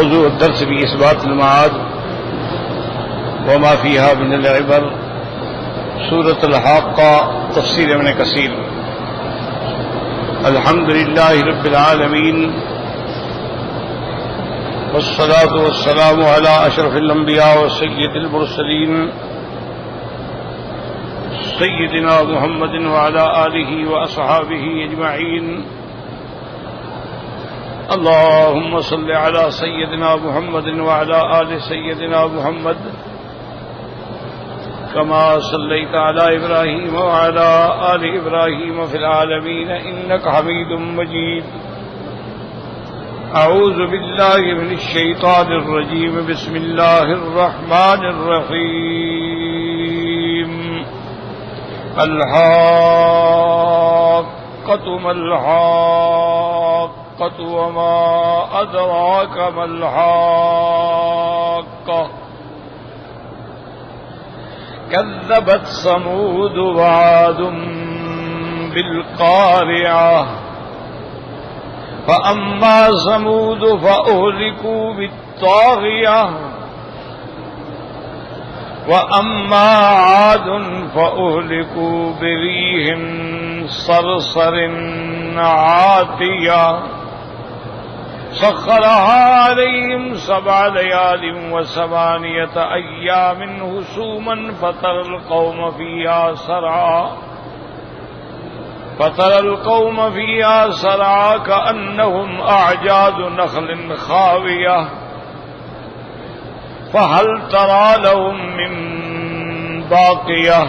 موضوع الدرس بإثبات المعاد وما فيها من العبر، سورة الحاقة، تفسير ابن كثير۔ الحمد لله رب العالمين، والصلاة والسلام على أشرف الأنبياء وسيد المرسلين سيدنا محمد وعلى آله وأصحابه أجمعين۔ اللهم صل على سيدنا محمد وعلى آل سيدنا محمد كما صليت على إبراهيم وعلى آل إبراهيم في العالمين إنك حميد مجيد۔ أعوذ بالله من الشيطان الرجيم، بسم الله الرحمن الرحيم۔ الحاقة ما الحاقة وما أدراك ما الحاقة، كذبت ثمود وعاد بالقارعة، فأما ثمود فأهلكوا بالطاغية، وأما عاد فأهلكوا بريح صرصر عاتية سخرها عليهم 7 ليال و8 أيام حسوما فترى القوم فيها سرعا كأنهم أعجاز نخل خاوية، فهل ترى لهم من باقية،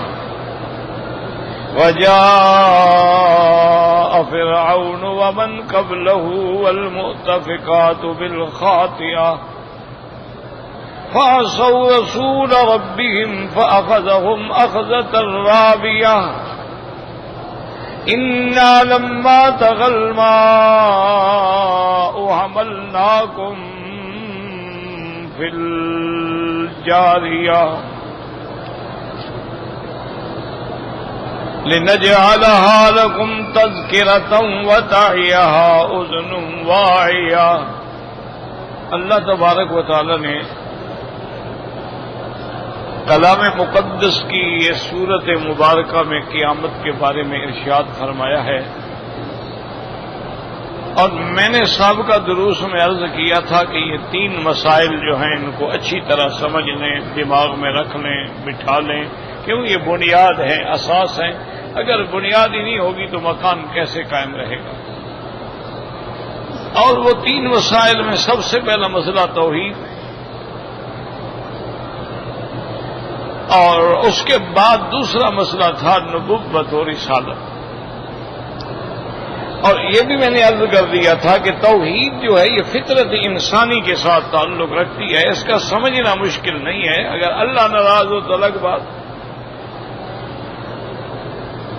وجاء فرعون ومن قبله والمؤتفكات بالخاطئة، فعصوا رسول ربهم فأخذهم أخذة رابية، إنا لما طغى الماء حملناكم في الجارية لنجعلها لكم تذکرة وتعیها اذن واعیہ۔ اللہ تبارک و تعالی نے کلام مقدس کی یہ سورت مبارکہ میں قیامت کے بارے میں ارشاد فرمایا ہے، اور میں نے سابقہ دروس میں عرض کیا تھا کہ یہ 3 مسائل جو ہیں ان کو اچھی طرح سمجھ لیں، دماغ میں رکھ لیں، بٹھا لیں، کیوں یہ بنیاد ہیں، اساس ہیں۔ اگر بنیاد ہی نہیں ہوگی تو مکان کیسے قائم رہے گا؟ اور وہ 3 مسائل میں سب سے پہلا مسئلہ توحید، اور اس کے بعد دوسرا مسئلہ تھا نبوت اور رسالت۔ اور یہ بھی میں نے عرض کر دیا تھا کہ توحید جو ہے یہ فطرت انسانی کے ساتھ تعلق رکھتی ہے، اس کا سمجھنا مشکل نہیں ہے۔ اگر اللہ ناراض ہو تو الگ بات،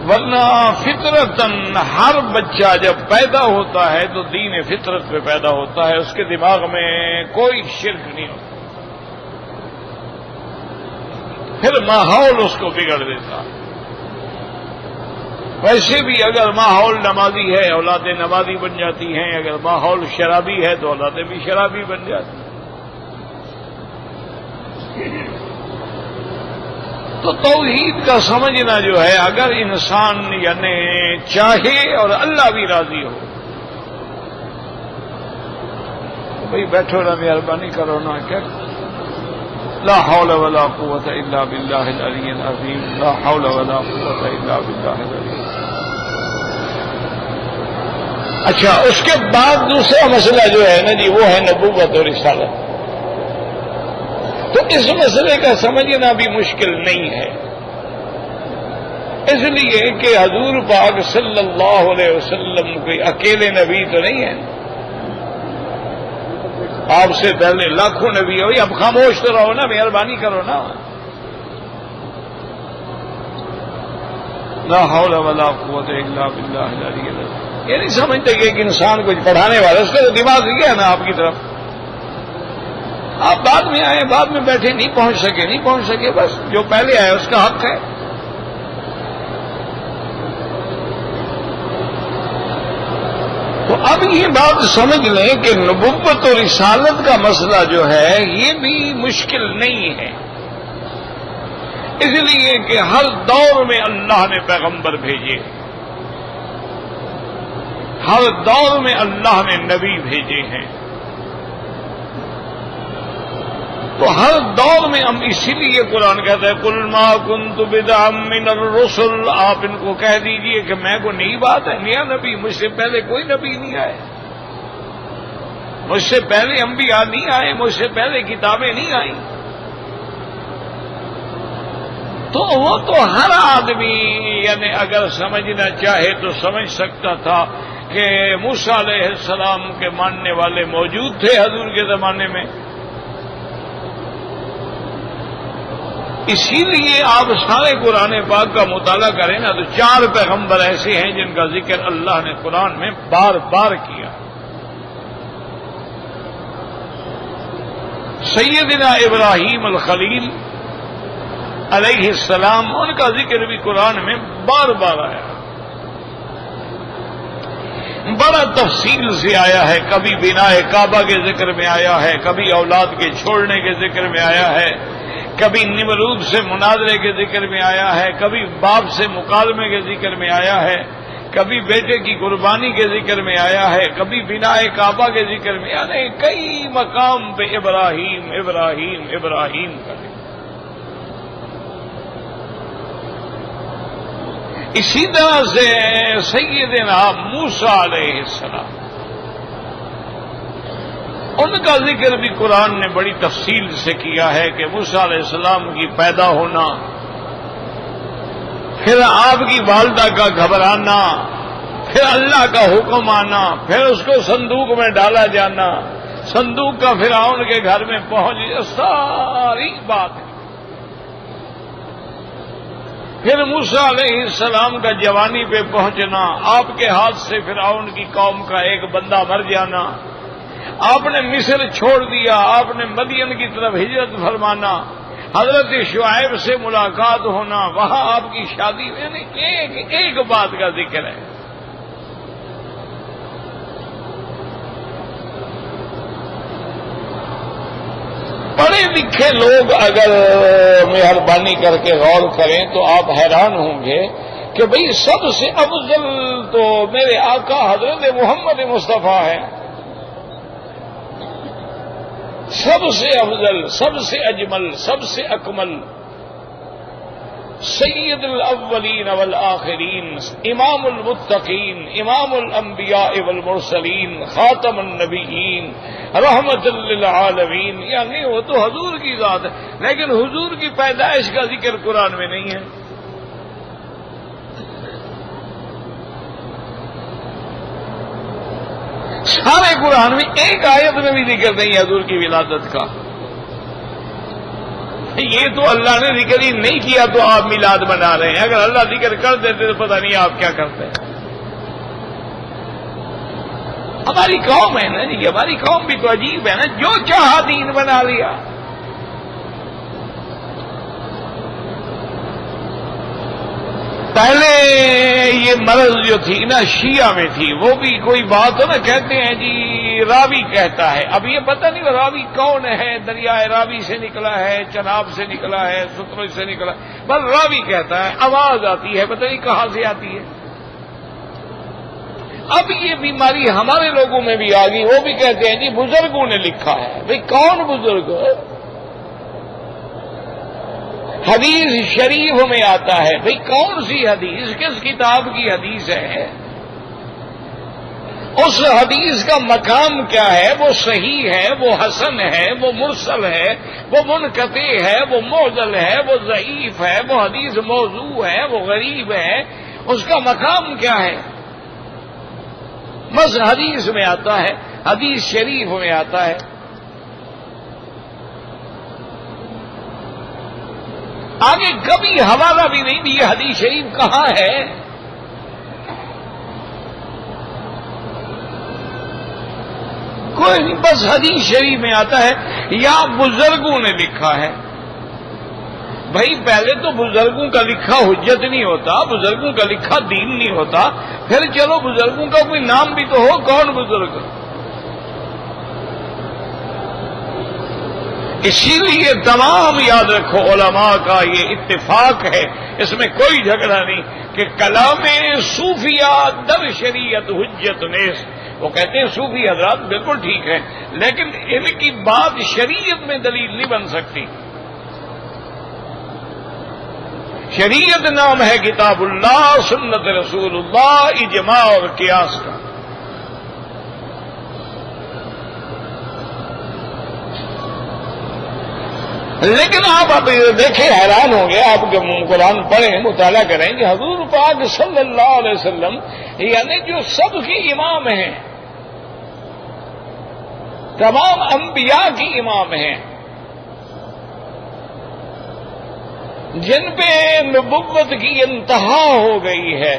ورنہ فطرتاً ہر بچہ جب پیدا ہوتا ہے تو دین فطرت پہ پیدا ہوتا ہے، اس کے دماغ میں کوئی شرک نہیں ہوتا، پھر ماحول اس کو بگڑ دیتا۔ ویسے بھی اگر ماحول نمازی ہے اولادیں نمازی بن جاتی ہیں، اگر ماحول شرابی ہے تو اولادیں بھی شرابی بن جاتی ہیں۔ تو توحید کا سمجھنا جو ہے، اگر انسان یعنی چاہے اور اللہ بھی راضی ہو تو بھئی بیٹھو نا، مہربانی کرو نا، کیا لا حول ولا قوت الا باللہ العلی العظیم، لا حول ولا قوت الا باللہ العلی۔ اچھا، اس کے بعد دوسرا مسئلہ جو ہے نا جی، وہ ہے نبوت اور رسالت۔ تو اس مسئلے کا سمجھنا بھی مشکل نہیں ہے، اس لیے کہ حضور پاک صلی اللہ علیہ وسلم کوئی اکیلے نبی تو نہیں ہے، آپ سے پہلے لاکھوں نبی ہوئی۔ اب خاموش تو رہو نا، مہربانی کرو نا۔ لا حول ولا قوت الا باللہ العلی العظیم۔ یہ نہیں سمجھتے کہ ایک انسان کو پڑھانے والا، اس کا تو دماغ گیا نا آپ کی طرف۔ آپ بعد میں آئے، بعد میں بیٹھے، نہیں پہنچ سکے، بس جو پہلے آئے اس کا حق ہے۔ تو اب یہ بات سمجھ لیں کہ نبوت اور رسالت کا مسئلہ جو ہے یہ بھی مشکل نہیں ہے، اس لیے کہ ہر دور میں اللہ نے پیغمبر بھیجے، ہر دور میں اللہ نے نبی بھیجے ہیں، تو ہر دور میں ہم اسی لیے قرآن کہتا ہے قل ما کنت بدعا من الرسل، آپ ان کو کہہ دیجئے کہ میں کو نئی بات ہے، نیا نبی، مجھ سے پہلے کوئی نبی نہیں آئے، مجھ سے پہلے انبیاء نہیں آئے، مجھ سے پہلے کتابیں نہیں آئیں، تو وہ تو ہر آدمی یعنی اگر سمجھنا چاہے تو سمجھ سکتا تھا کہ موسیٰ علیہ السلام کے ماننے والے موجود تھے حضور کے زمانے میں، اسی لیے آپ سارے قرآن پاک کا مطالعہ کریں نا تو 4 پیغمبر ایسے ہیں جن کا ذکر اللہ نے قرآن میں بار بار کیا۔ سیدنا ابراہیم الخلیل علیہ السلام، ان کا ذکر بھی قرآن میں بار بار آیا، بڑا تفصیل سے آیا ہے، کبھی بناء کعبہ کے ذکر میں آیا ہے، کبھی اولاد کے چھوڑنے کے ذکر میں آیا ہے، کبھی نمرود سے مناظرے کے ذکر میں آیا ہے، کبھی باپ سے مکالمے کے ذکر میں آیا ہے، کبھی بیٹے کی قربانی کے ذکر میں آیا ہے، کبھی بناء کعبہ کے ذکر میں، یعنی کئی مقام پہ ابراہیم ابراہیم ابراہیم کا ذکر۔ اسی طرح سے سیدنا موسیٰ علیہ السلام، ان کا ذکر بھی قرآن نے بڑی تفصیل سے کیا ہے کہ موسیٰ علیہ السلام کی پیدا ہونا، پھر آپ کی والدہ کا گھبرانا، پھر اللہ کا حکم آنا، پھر اس کو صندوق میں ڈالا جانا، صندوق کا فرعون کے گھر میں پہنچ، ساری بات ہے۔ پھر موسیٰ علیہ السلام کا جوانی پہ پہنچنا، آپ کے ہاتھ سے فرعون کی قوم کا ایک بندہ مر جانا، آپ نے مصر چھوڑ دیا، آپ نے مدین کی طرف ہجرت فرمانا، حضرت شعیب سے ملاقات ہونا، وہاں آپ کی شادی، یعنی ایک بات کا ذکر ہے۔ پڑھے لکھے لوگ اگر مہربانی کر کے غور کریں تو آپ حیران ہوں گے کہ بھئی سب سے افضل تو میرے آقا حضرت محمد مصطفیٰ ہے، سب سے افضل، سب سے اجمل، سب سے اکمل، سید الاولین والآخرین، امام المتقین، امام الانبیاء والمرسلین، خاتم النبیین، رحمت للعالمین، یعنی وہ تو حضور کی ذات ہے، لیکن حضور کی پیدائش کا ذکر قرآن میں نہیں ہے۔ سارے قرآن میں ایک آیت میں بھی ذکر نہیں ہے حضور کی ولادت کا۔ یہ تو اللہ نے ذکر ہی نہیں کیا تو آپ میلاد منا رہے ہیں، اگر اللہ ذکر کر دیتے تو پتہ نہیں آپ کیا کرتے ہیں۔ ہماری قوم ہے نا جی، ہماری قوم بھی تو عجیب ہے نا، جو چاہا دین بنا لیا۔ پہلے یہ مرض جو تھی نا شیعہ میں تھی، وہ بھی کوئی بات ہو نا، کہتے ہیں جی راوی کہتا ہے، اب یہ پتہ نہیں راوی کون ہے، دریائے راوی سے نکلا ہے، چناب سے نکلا ہے، ستلج سے نکلا ہے، بس راوی کہتا ہے، آواز آتی ہے، پتہ نہیں کہاں سے آتی ہے۔ اب یہ بیماری ہمارے لوگوں میں بھی آ گئی، وہ بھی کہتے ہیں جی بزرگوں نے لکھا ہے۔ بھئی کون بزرگ؟ حدیث شریف میں آتا ہے، بھئی کون سی حدیث، کس کتاب کی حدیث ہے، اس حدیث کا مقام کیا ہے، وہ صحیح ہے، وہ حسن ہے، وہ مرسل ہے، وہ منقطع ہے، وہ معضل ہے، وہ ضعیف ہے، وہ حدیث موضوع ہے، وہ غریب ہے، اس کا مقام کیا ہے؟ بس حدیث میں آتا ہے، حدیث شریف میں آتا ہے۔ آگے کبھی حوالہ بھی نہیں بھی یہ حدیث شریف کہاں ہے۔ کوئی نہیں، بس حدیث شریف میں آتا ہے یا بزرگوں نے لکھا ہے۔ بھائی پہلے تو بزرگوں کا لکھا حجت نہیں ہوتا، بزرگوں کا لکھا دین نہیں ہوتا، پھر چلو بزرگوں کا کوئی نام بھی تو ہو، کون بزرگ؟ اسی لیے تمام یاد رکھو علماء کا یہ اتفاق ہے، اس میں کوئی جھگڑا نہیں کہ کلام صوفیہ در شریعت حجت نیس، وہ کہتے ہیں صوفی حضرات بالکل ٹھیک ہے، لیکن ان کی بات شریعت میں دلیل نہیں بن سکتی۔ شریعت نام ہے کتاب اللہ، سنت رسول اللہ، اجماع اور قیاس کا۔ لیکن آپ اب دیکھیں حیران ہوں گے، آپ جب قرآن پڑھیں مطالعہ کریں کہ حضور پاک صلی اللہ علیہ وسلم یعنی جو سب کی امام ہیں، تمام انبیاء کی امام ہیں، جن پہ نبوت کی انتہا ہو گئی ہے،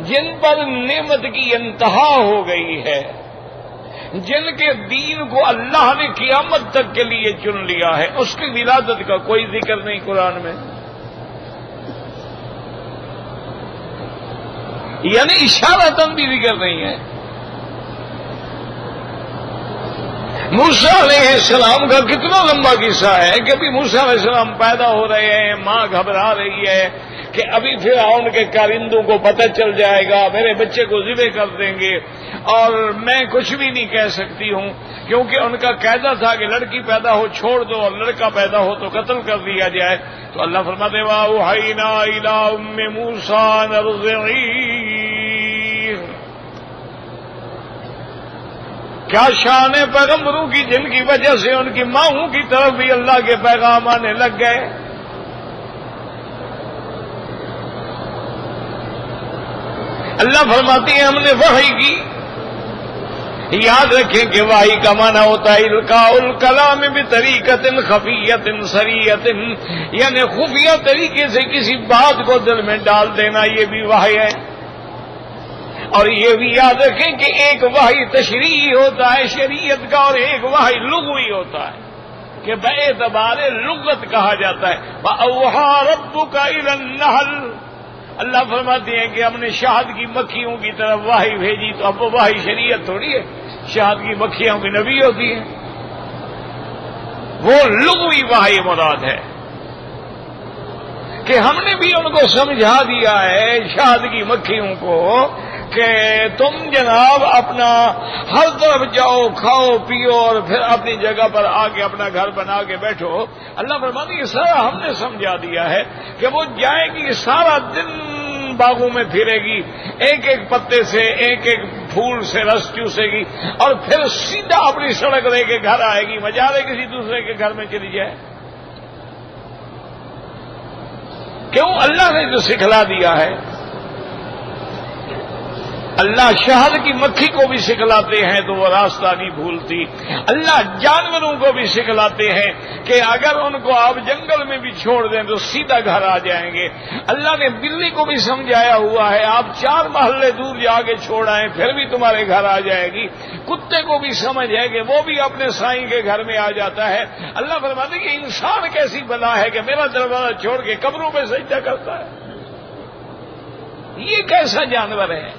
جن پر نعمت کی انتہا ہو گئی ہے، جن کے دین کو اللہ نے قیامت تک کے لیے چن لیا ہے، اس کی ولادت کا کوئی ذکر نہیں قرآن میں، یعنی اشارتاً بھی ذکر نہیں ہے۔ موسیٰ علیہ السلام کا کتنا لمبا قصہ ہے کہ ابھی موسیٰ علیہ السلام پیدا ہو رہے ہیں، ماں گھبرا رہی ہے کہ ابھی فرعون کے کارندوں کو پتہ چل جائے گا، میرے بچے کو ذبح کر دیں گے، اور میں کچھ بھی نہیں کہہ سکتی ہوں کیونکہ ان کا قاعدہ تھا کہ لڑکی پیدا ہو چھوڑ دو اور لڑکا پیدا ہو تو قتل کر دیا جائے۔ تو اللہ فرماتے وَأَوْحَيْنَا إِلَىٰ أُمِّ مُوسَىٰ أَنْ أَرْضِعِيهِ، کیا شان ہے پیغمبروں کی جن کی وجہ سے ان کی ماؤں کی طرف بھی اللہ کے پیغام آنے لگ گئے۔ اللہ فرماتی ہے ہم نے وحی کی، یاد رکھیں کہ وحی کا معنی ہوتا ہے القاء الکلام بطریقۃ خفیۃ سریۃ، یعنی خفیہ طریقے سے کسی بات کو دل میں ڈال دینا، یہ بھی وحی ہے۔ اور یہ بھی یاد رکھیں کہ ایک وحی تشریعی ہوتا ہے شریعت کا، اور ایک وحی لغوی ہوتا ہے کہ بے اعتبار لغت کہا جاتا ہے۔ وَأَوْحَىٰ رَبُّكَ إِلَى النَّحْلِ، اللہ فرماتے ہیں کہ ہم نے شہد کی مکھیوں کی طرف وحی بھیجی، تو اب وہ وحی شریعت تھوڑی ہے، شہد کی مکھیاں بھی نبی ہوتی ہیں، وہ لغوی وحی مراد ہے کہ ہم نے بھی ان کو سمجھا دیا ہے شہد کی مکھیوں کو کہ تم جناب اپنا ہر طرف جاؤ، کھاؤ پیو اور پھر اپنی جگہ پر آ کے اپنا گھر بنا کے بیٹھو۔ اللہ فرماتے ہیں سارا ہم نے سمجھا دیا ہے کہ وہ جائے گی سارا دن باغوں میں پھرے گی، ایک ایک پتے سے ایک ایک پھول سے رس چوسے گی، اور پھر سیدھا اپنی سڑک لے کے گھر آئے گی، مجالے کسی دوسرے کے گھر میں چلی جائے۔ کیوں؟ اللہ نے جو سکھلا دیا ہے۔ اللہ شہد کی مکھی کو بھی سکھلاتے ہیں تو وہ راستہ نہیں بھولتی، اللہ جانوروں کو بھی سکھلاتے ہیں کہ اگر ان کو آپ جنگل میں بھی چھوڑ دیں تو سیدھا گھر آ جائیں گے۔ اللہ نے بلی کو بھی سمجھایا ہوا ہے آپ 4 محلے دور جا کے چھوڑ آئیں پھر بھی تمہارے گھر آ جائے گی۔ کتے کو بھی سمجھ ہے کہ وہ بھی اپنے سائیں کے گھر میں آ جاتا ہے۔ اللہ فرماتے ہیں کہ انسان کیسی بلا ہے کہ میرا دروازہ چھوڑ کے قبروں میں سجدہ کرتا ہے، یہ کیسا جانور ہے؟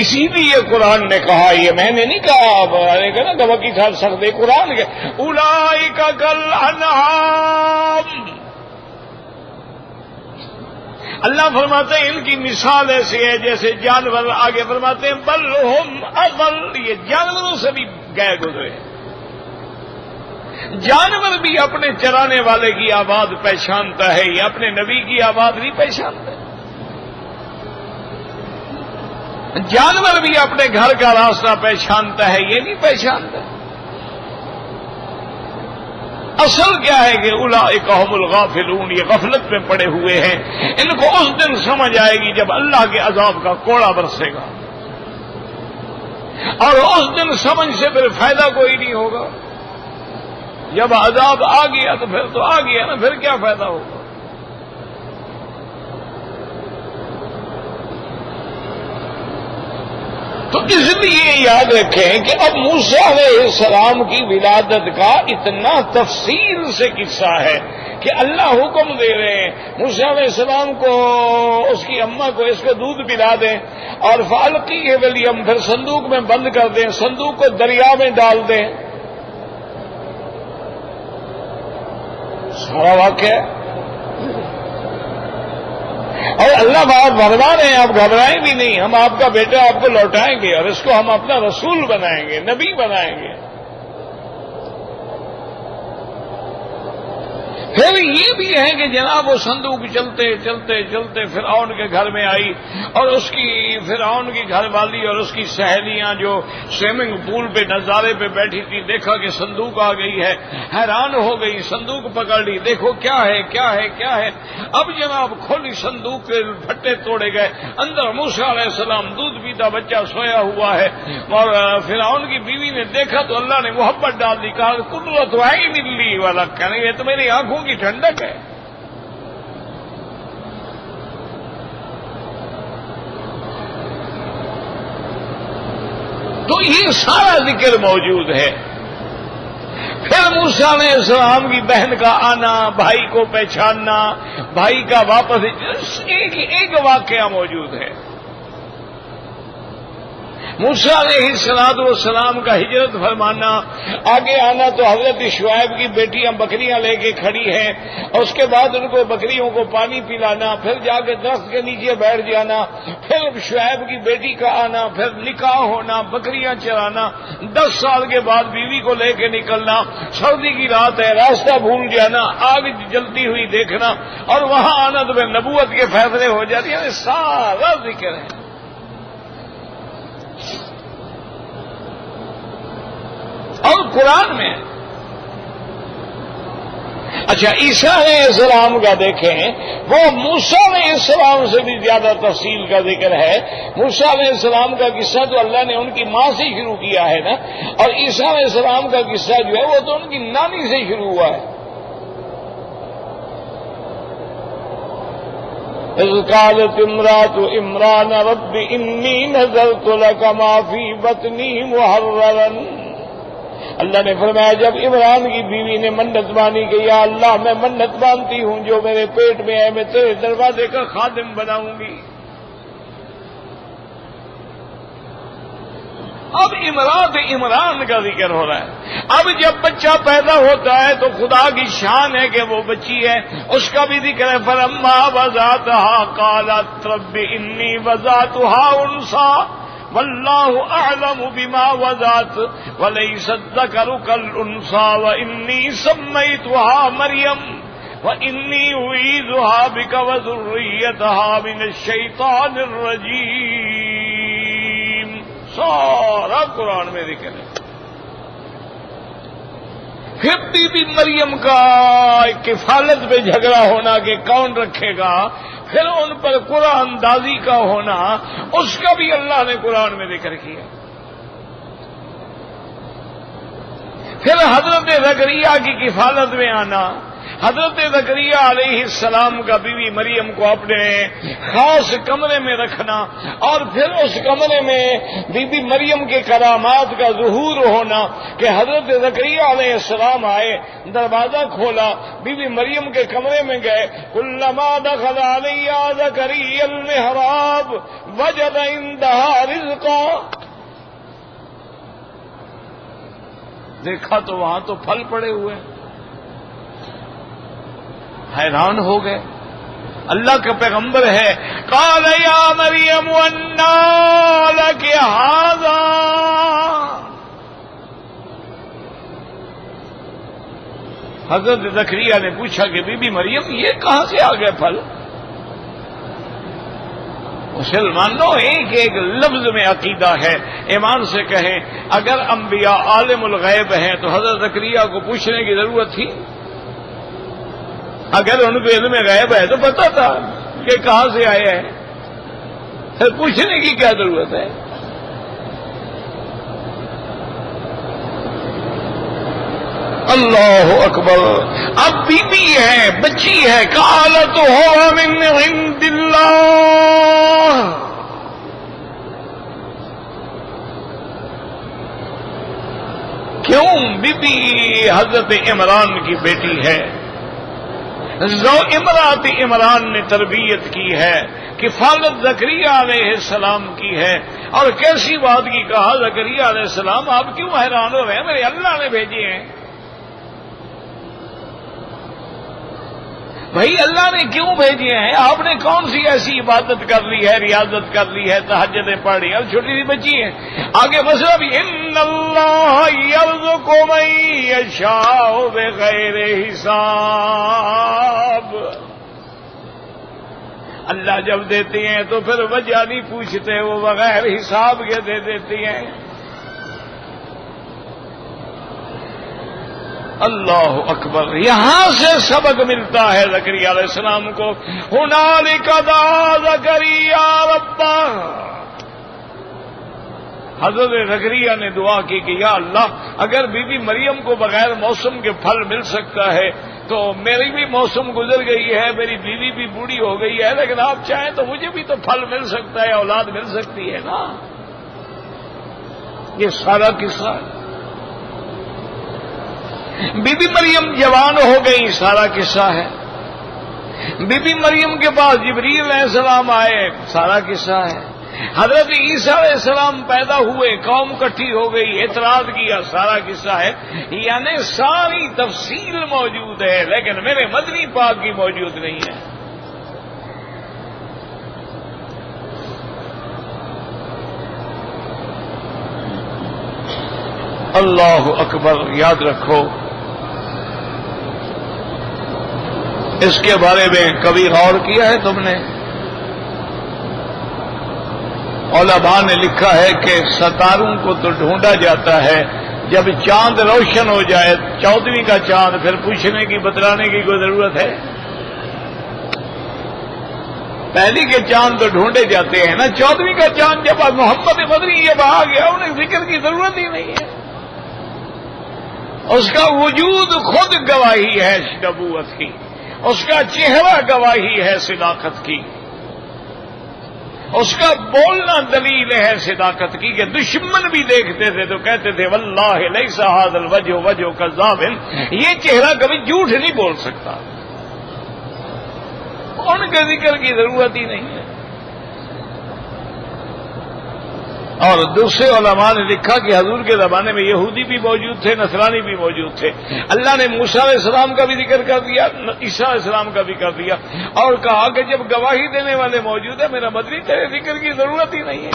اسی لیے قرآن نے کہا، یہ میں نے نہیں کہا، نے کہا نا گواکی صاحب سردے قرآن کے اولئک کالانعام، اللہ فرماتے ہیں ان کی مثال ایسی ہے جیسے جانور، آگے فرماتے ہیں بل ہم اضل، یہ جانوروں سے بھی گئے گزرے۔ جانور بھی اپنے چرانے والے کی آواز پہچانتا ہے، یہ اپنے نبی کی آواز نہیں پہچانتا۔ جانور بھی اپنے گھر کا راستہ پہچانتا ہے، یہ نہیں پہچانتا۔ اصل کیا ہے کہ اولئک هم الغافلون، یہ غفلت میں پڑے ہوئے ہیں، ان کو اس دن سمجھ آئے گی جب اللہ کے عذاب کا کوڑا برسے گا، اور اس دن سمجھ سے پھر فائدہ کوئی نہیں ہوگا۔ جب عذاب آ گیا تو پھر تو آ گیا نا، پھر کیا فائدہ ہوگا؟ تو اس لیے یاد رکھیں کہ اب موسیٰ علیہ السلام کی ولادت کا اتنا تفصیل سے قصہ ہے کہ اللہ حکم دے رہے ہیں موسیٰ علیہ السلام کو اس کی اماں کو اس کو دودھ پلا دیں اور فالقیہ فی الیم، پھر صندوق میں بند کر دیں، صندوق کو دریا میں ڈال دیں. سارا واقعہ. اور اللہ بات فرما رہے ہیں آپ گھبرائیں بھی نہیں، ہم آپ کا بیٹا آپ کو لوٹائیں گے اور اس کو ہم اپنا رسول بنائیں گے، نبی بنائیں گے. پھر یہ بھی ہے کہ جناب وہ صندوق چلتے چلتے چلتے فرعون کے گھر میں آئی اور اس کی فرعون کی گھر والی اور اس کی سہیلیاں جو سوئمنگ پول پہ نظارے پہ بیٹھی تھی، دیکھا کہ صندوق آ گئی ہے، حیران ہو گئی، صندوق پکڑ لی، دیکھو کیا ہے کیا ہے کیا ہے. اب جناب کھولی صندوق کے پھٹے توڑے گئے، اندر موسیٰ علیہ السلام دودھ پیتا بچہ سویا ہوا ہے. اور فرعون کی بیوی نے دیکھا تو اللہ نے محبت ڈال دی، کہا قدرت عین لی والا، کہنے یہ تو میری آنکھوں کی ٹھنڈک ہے. تو یہ سارا ذکر موجود ہے. پھر موسیٰ علیہ السلام کی بہن کا آنا، بھائی کو پہچاننا، بھائی کا واپس، ایک واقعہ موجود ہے. موسیٰ علیہ السلام کا ہجرت فرمانا، آگے آنا تو حضرت شعیب کی بیٹیاں بکریاں لے کے کھڑی ہیں اور اس کے بعد ان کو بکریوں کو پانی پلانا، پھر جا کے درخت کے نیچے بیٹھ جانا، پھر شعیب کی بیٹی کا آنا، پھر نکاح ہونا، بکریاں چرانا، 10 سال کے بعد بیوی کو لے کے نکلنا، سردی کی رات ہے راستہ بھول جانا، آگ جلتی ہوئی دیکھنا اور وہاں آنا تو پھر نبوت کے فیصلے ہو جاتے ہیں. سارا ذکر ہے. اور قرآن میں اچھا عیسیٰ علیہ السلام کا دیکھیں، وہ موسیٰ علیہ السلام سے بھی زیادہ تفصیل کا ذکر ہے. موسیٰ علیہ السلام کا قصہ تو اللہ نے ان کی ماں سے شروع کیا ہے نا، اور عیسیٰ علیہ السلام کا قصہ جو ہے وہ تو ان کی نانی سے شروع ہوا ہے. اذ قالت امرأة عمران رب انی نذرت لك ما فی بطنی محررا. اللہ نے فرمایا جب عمران کی بیوی نے منت مانی کہ یا اللہ میں منت مانتی ہوں جو میرے پیٹ میں ہے میں تیرے دروازے کا خادم بناؤں گی. اب امرات عمران کا ذکر ہو رہا ہے. اب جب بچہ پیدا ہوتا ہے تو خدا کی شان ہے کہ وہ بچی ہے، اس کا بھی ذکر ہے. فلما وضعتها قالت رب انی وضعتها انثى واللہ اعلم بما وضعت وليس الذکر كالانثى وانی سمیتها مریم وانی اعیذها بک وذریتها من الشیطان الرجیم. سارا قرآن میں ذکر ہے. پھر بی بی مریم کا کفالت پہ جھگڑا ہونا کہ کون رکھے گا، پھر ان پر قرآن اندازی کا ہونا، اس کا بھی اللہ نے قرآن میں ذکر کیا. پھر حضرت زکریا کی کفالت میں آنا، حضرت زکریا علیہ السلام کا بیوی مریم کو اپنے خاص کمرے میں رکھنا اور پھر اس کمرے میں بی بی مریم کے کرامات کا ظہور ہونا کہ حضرت زکریا علیہ السلام آئے، دروازہ کھولا، بی بی مریم کے کمرے میں گئے. کلما دخل علی زکریا المحراب وجد عندها رزقا. دیکھا تو وہاں تو پھل پڑے ہوئے، حیران ہو گئے. اللہ کا پیغمبر ہے. قال یا مریم انا لک ھذا. حضرت زکریا نے پوچھا کہ بی بی مریم یہ کہاں سے آ گئے پھل؟ مسلمانوں ایک ایک لفظ میں عقیدہ ہے. ایمان سے کہیں اگر انبیاء عالم الغیب ہیں تو حضرت زکریا کو پوچھنے کی ضرورت تھی؟ اگر ان کو علم غیب ہے تو پتا تھا کہ کہاں سے آئے ہیں، پھر پوچھنے کی کیا ضرورت ہے؟ اللہ اکبر. اب بی بی ہے، بچی ہے. قالت هو من عند اللہ. کیوں؟ بی بی حضرت عمران کی بیٹی ہے، امرات عمران نے تربیت کی ہے، کفالت زکریا علیہ السلام کی ہے، اور کیسی بات کی کہا زکریا علیہ السلام آپ کیوں حیران ہو رہے ہیں، میرے اللہ نے بھیجے ہیں۔ بھائی اللہ نے کیوں بھیجے ہیں؟ آپ نے کون سی ایسی عبادت کر لی ہے، ریاضت کر لی ہے، تہجدیں پڑھ لی، اب چھوٹی سی بچی ہے، آگے مسئلہ بھی ان اللہ یرزق من یشاء بغیر حساب۔ اللہ جب دیتے ہیں تو پھر وجہ نہیں پوچھتے، وہ بغیر حساب کے دے دیتے ہیں۔ اللہ اکبر، یہاں سے سبق ملتا ہے زکریا علیہ السلام کو۔ ہنالک دعا زکریا ربہ، حضرت زکریا نے دعا کی کہ یا اللہ اگر بی بی مریم کو بغیر موسم کے پھل مل سکتا ہے تو میری بھی موسم گزر گئی ہے، میری بیوی بھی بوڑھی ہو گئی ہے، لیکن آپ چاہیں تو مجھے بھی تو پھل مل سکتا ہے، اولاد مل سکتی ہے نا۔ یہ سارا قصہ ہے۔ بی بی مریم جوان ہو گئی، سارا قصہ ہے۔ بی بی مریم کے پاس جبریل علیہ السلام آئے، سارا قصہ ہے۔ حضرت عیسیٰ علیہ السلام پیدا ہوئے، قوم کٹھی ہو گئی، اعتراض کیا، سارا قصہ ہے۔ یعنی ساری تفصیل موجود ہے، لیکن میرے مدنی پاک کی موجود نہیں ہے۔ اللہ اکبر، یاد رکھو اس کے بارے میں کبھی غور کیا ہے تم نے؟ علماء نے لکھا ہے کہ ستاروں کو تو ڈھونڈا جاتا ہے، جب چاند روشن ہو جائے 14ویں کا چاند، پھر پوچھنے کی بتلانے کی کوئی ضرورت ہے؟ پہلی کے چاند تو ڈھونڈے جاتے ہیں نا، 14ویں کا چاند جب محمد مدنی جب آ گیا انہیں ذکر کی ضرورت ہی نہیں ہے۔ اس کا وجود خود گواہی ہے نبوت کی، اس کا چہرہ گواہی ہے صداقت کی، اس کا بولنا دلیل ہے صداقت کی، کہ دشمن بھی دیکھتے تھے تو کہتے تھے واللہ لیس ھذا الوجہ وجہ کذاب، یہ چہرہ کبھی جھوٹ نہیں بول سکتا۔ ان کے ذکر کی ضرورت ہی نہیں ہے۔ اور دوسرے علماء نے لکھا کہ حضور کے زمانے میں یہودی بھی موجود تھے، نصرانی بھی موجود تھے۔ اللہ نے موسیٰ علیہ السلام کا بھی ذکر کر دیا، عیسیٰ علیہ السلام کا بھی کر دیا، اور کہا کہ جب گواہی دینے والے موجود ہیں میرا مدنی تیرے ذکر کی ضرورت ہی نہیں ہے۔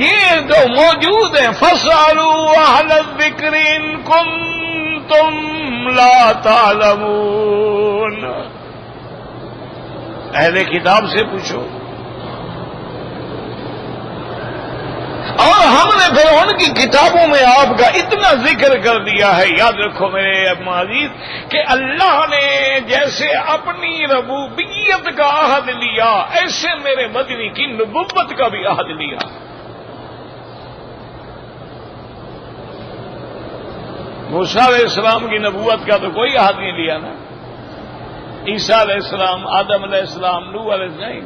یہ جو موجود ہیں فَاسْأَلُوا أَهْلَ الذِّكْرِ إِن كُنتُمْ لَا تَعْلَمُونَ، اہل کتاب سے پوچھو۔ اور ہم نے پھر ان کی کتابوں میں آپ کا اتنا ذکر کر دیا ہے، یاد رکھو میرے عزیز، کہ اللہ نے جیسے اپنی ربوبیت کا عہد لیا، ایسے میرے مدنی کی نبوت کا بھی عہد لیا۔ موسیٰ علیہ السلام کی نبوت کا تو کوئی عہد نہیں لیا نا، عیسیٰ علیہ السلام، آدم علیہ السلام، نوح علیہ السلام،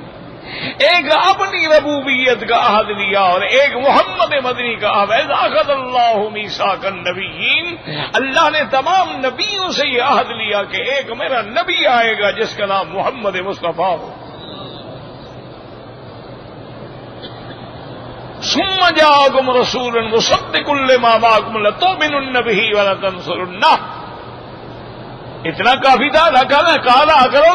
ایک اپنی ربوبیت کا عہد لیا، اور ایک محمد مدنی کا عہد۔ اذ اخذ اللہ میثاق النبیین، اللہ نے تمام نبیوں سے یہ عہد لیا کہ ایک میرا نبی آئے گا جس کا نام محمد مصطفیٰ ہو۔ ثم جاءکم رسول مصدق لما معکم لتؤمنن به ولتنصرنہ، اتنا کافی تھا، نہ کہا کرو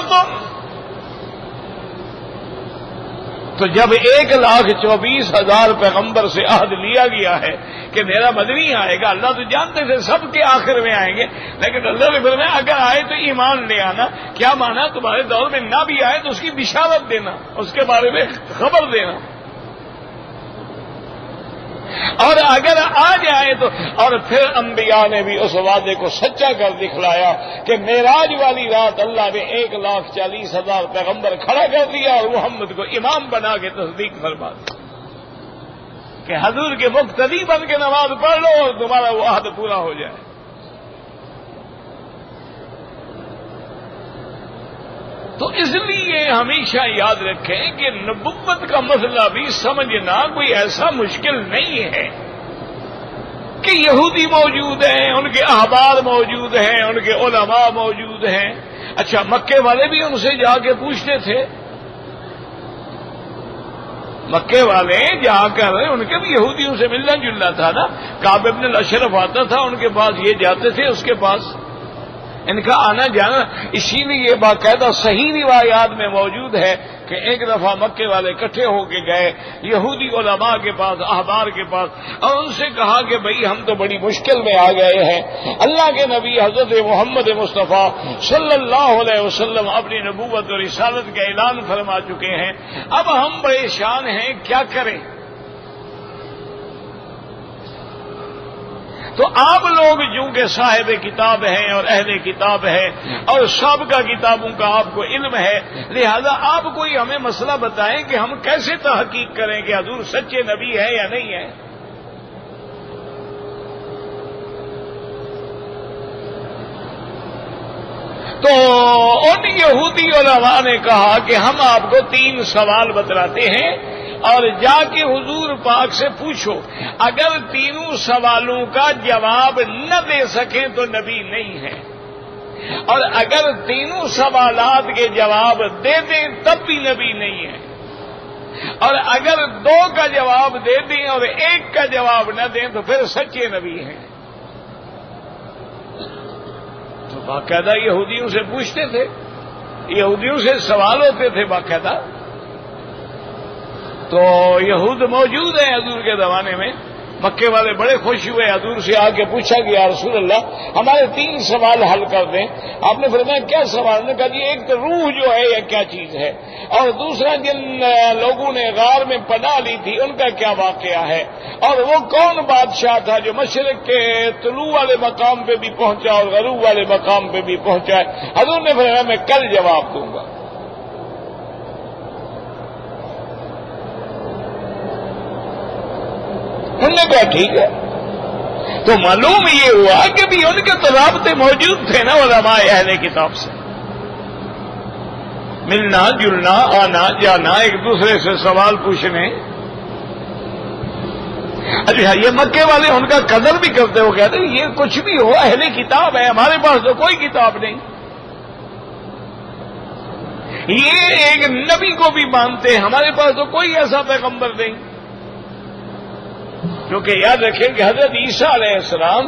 تو جب 1,24,000 پیغمبر سے عہد لیا گیا ہے کہ میرا مدنی آئے گا، اللہ تو جانتے تھے سب کے آخر میں آئیں گے، لیکن اللہ نے فرمایا اگر آئے تو ایمان لے آنا۔ کیا مانا؟ تمہارے دور میں نہ بھی آئے تو اس کی بشارت دینا، اس کے بارے میں خبر دینا، اور اگر آ جائے تو۔ اور پھر انبیاء نے بھی اس وعدے کو سچا کر دکھلایا کہ معراج والی رات اللہ نے 1,40,000 پیغمبر کھڑا کر دیا اور محمد کو امام بنا کے تصدیق فرما دی کہ حضور کے مقتدی بن کے نماز پڑھ لو اور تمہارا وہ عہد پورا ہو جائے۔ تو اس لیے ہمیشہ یاد رکھیں کہ نبوت کا مسئلہ بھی سمجھنا کوئی ایسا مشکل نہیں ہے کہ یہودی موجود ہیں، ان کے احبار موجود ہیں، ان کے علماء موجود ہیں۔ اچھا، مکے والے بھی ان سے جا کے پوچھتے تھے، مکے والے جا کر ان کے بھی یہودیوں سے ملنا جلنا تھا نا۔ کعب بن الاشرف آتا تھا ان کے پاس، یہ جاتے تھے اس کے پاس، ان کا آنا جانا۔ اسی لیے یہ باقاعدہ صحیح روایات میں موجود ہے کہ ایک دفعہ مکے والے اکٹھے ہو کے گئے یہودی علماء کے پاس، احبار کے پاس، اور ان سے کہا کہ بھئی ہم تو بڑی مشکل میں آ گئے ہیں، اللہ کے نبی حضرت محمد مصطفیٰ صلی اللہ علیہ وسلم اپنی نبوت اور رسالت کا اعلان فرما چکے ہیں، اب ہم پریشان ہیں، کیا کریں؟ تو آپ لوگ چونکہ صاحب کتاب ہیں اور اہل کتاب ہیں اور سابقہ کتابوں کا آپ کو علم ہے، لہذا آپ کوئی ہمیں مسئلہ بتائیں کہ ہم کیسے تحقیق کریں کہ حضور سچے نبی ہے یا نہیں ہے۔ تو ان یہودی علماء نے کہا کہ ہم آپ کو 3 سوال بتلاتے ہیں اور جا کے حضور پاک سے پوچھو، اگر تینوں سوالوں کا جواب نہ دے سکیں تو نبی نہیں ہے، اور اگر تینوں سوالات کے جواب دے دیں تب بھی نبی نہیں ہے، اور اگر 2 کا جواب دے دیں اور 1 کا جواب نہ دیں تو پھر سچے نبی ہیں۔ تو باقاعدہ یہودیوں سے پوچھتے تھے، یہودیوں سے سوال ہوتے تھے باقاعدہ۔ تو یہود موجود ہیں حضور کے زمانے میں، مکے والے بڑے خوش ہوئے، حضور سے آ کے پوچھا کہ یا رسول اللہ ہمارے 3 سوال حل کر دیں۔ آپ نے فرمایا کیا سوال؟ نے کہا جی ایک تو روح جو ہے یہ کیا چیز ہے، اور دوسرا جن لوگوں نے غار میں پناہ لی تھی ان کا کیا واقعہ ہے، اور وہ کون بادشاہ تھا جو مشرق کے طلوع والے مقام پہ بھی پہنچا اور غروب والے مقام پہ بھی پہنچا ہے۔ حضور نے فرمایا میں کل جواب دوں گا۔ انہوں نے کہا ٹھیک ہے۔ تو معلوم یہ ہوا کہ بھی ان کے تو رابطے موجود تھے نا علماء اہل کتاب سے، ملنا جلنا، آنا جانا، ایک دوسرے سے سوال پوچھنے۔ اچھا، یہ مکے والے ان کا قدر بھی کرتے ہو، کہتے ہیں یہ کچھ بھی ہو اہل کتاب ہے، ہمارے پاس تو کوئی کتاب نہیں، یہ ایک نبی کو بھی مانتے ہیں، ہمارے پاس تو کوئی ایسا پیغمبر نہیں۔ کیونکہ یاد رکھیں کہ حضرت عیسیٰ علیہ السلام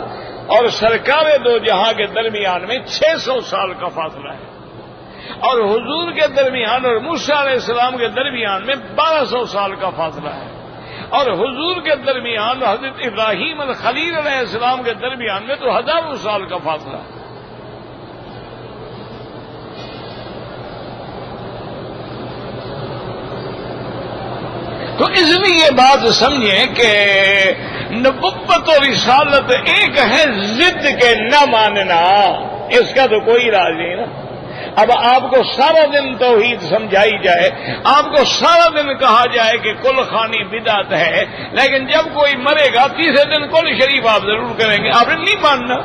اور سرکار دو جہاں کے درمیان میں 600 سال کا فاصلہ ہے، اور حضور کے درمیان اور موسیٰ علیہ السلام کے درمیان میں 1200 سال کا فاصلہ ہے، اور حضور کے درمیان حضرت ابراہیم الخلیل علیہ السلام کے درمیان میں تو ہزاروں سال کا فاصلہ ہے۔ تو اس لیے یہ بات سمجھیں کہ نبوت اور رسالت ایک ہے، ضد کے نہ ماننا، اس کا تو کوئی علاج نہیں نا۔ اب آپ کو سارا دن توحید سمجھائی جائے، آپ کو سارا دن کہا جائے کہ کل خوانی بدعت ہے، لیکن جب کوئی مرے گا 3 دن کل شریف آپ ضرور کریں گے، آپ نے نہیں ماننا۔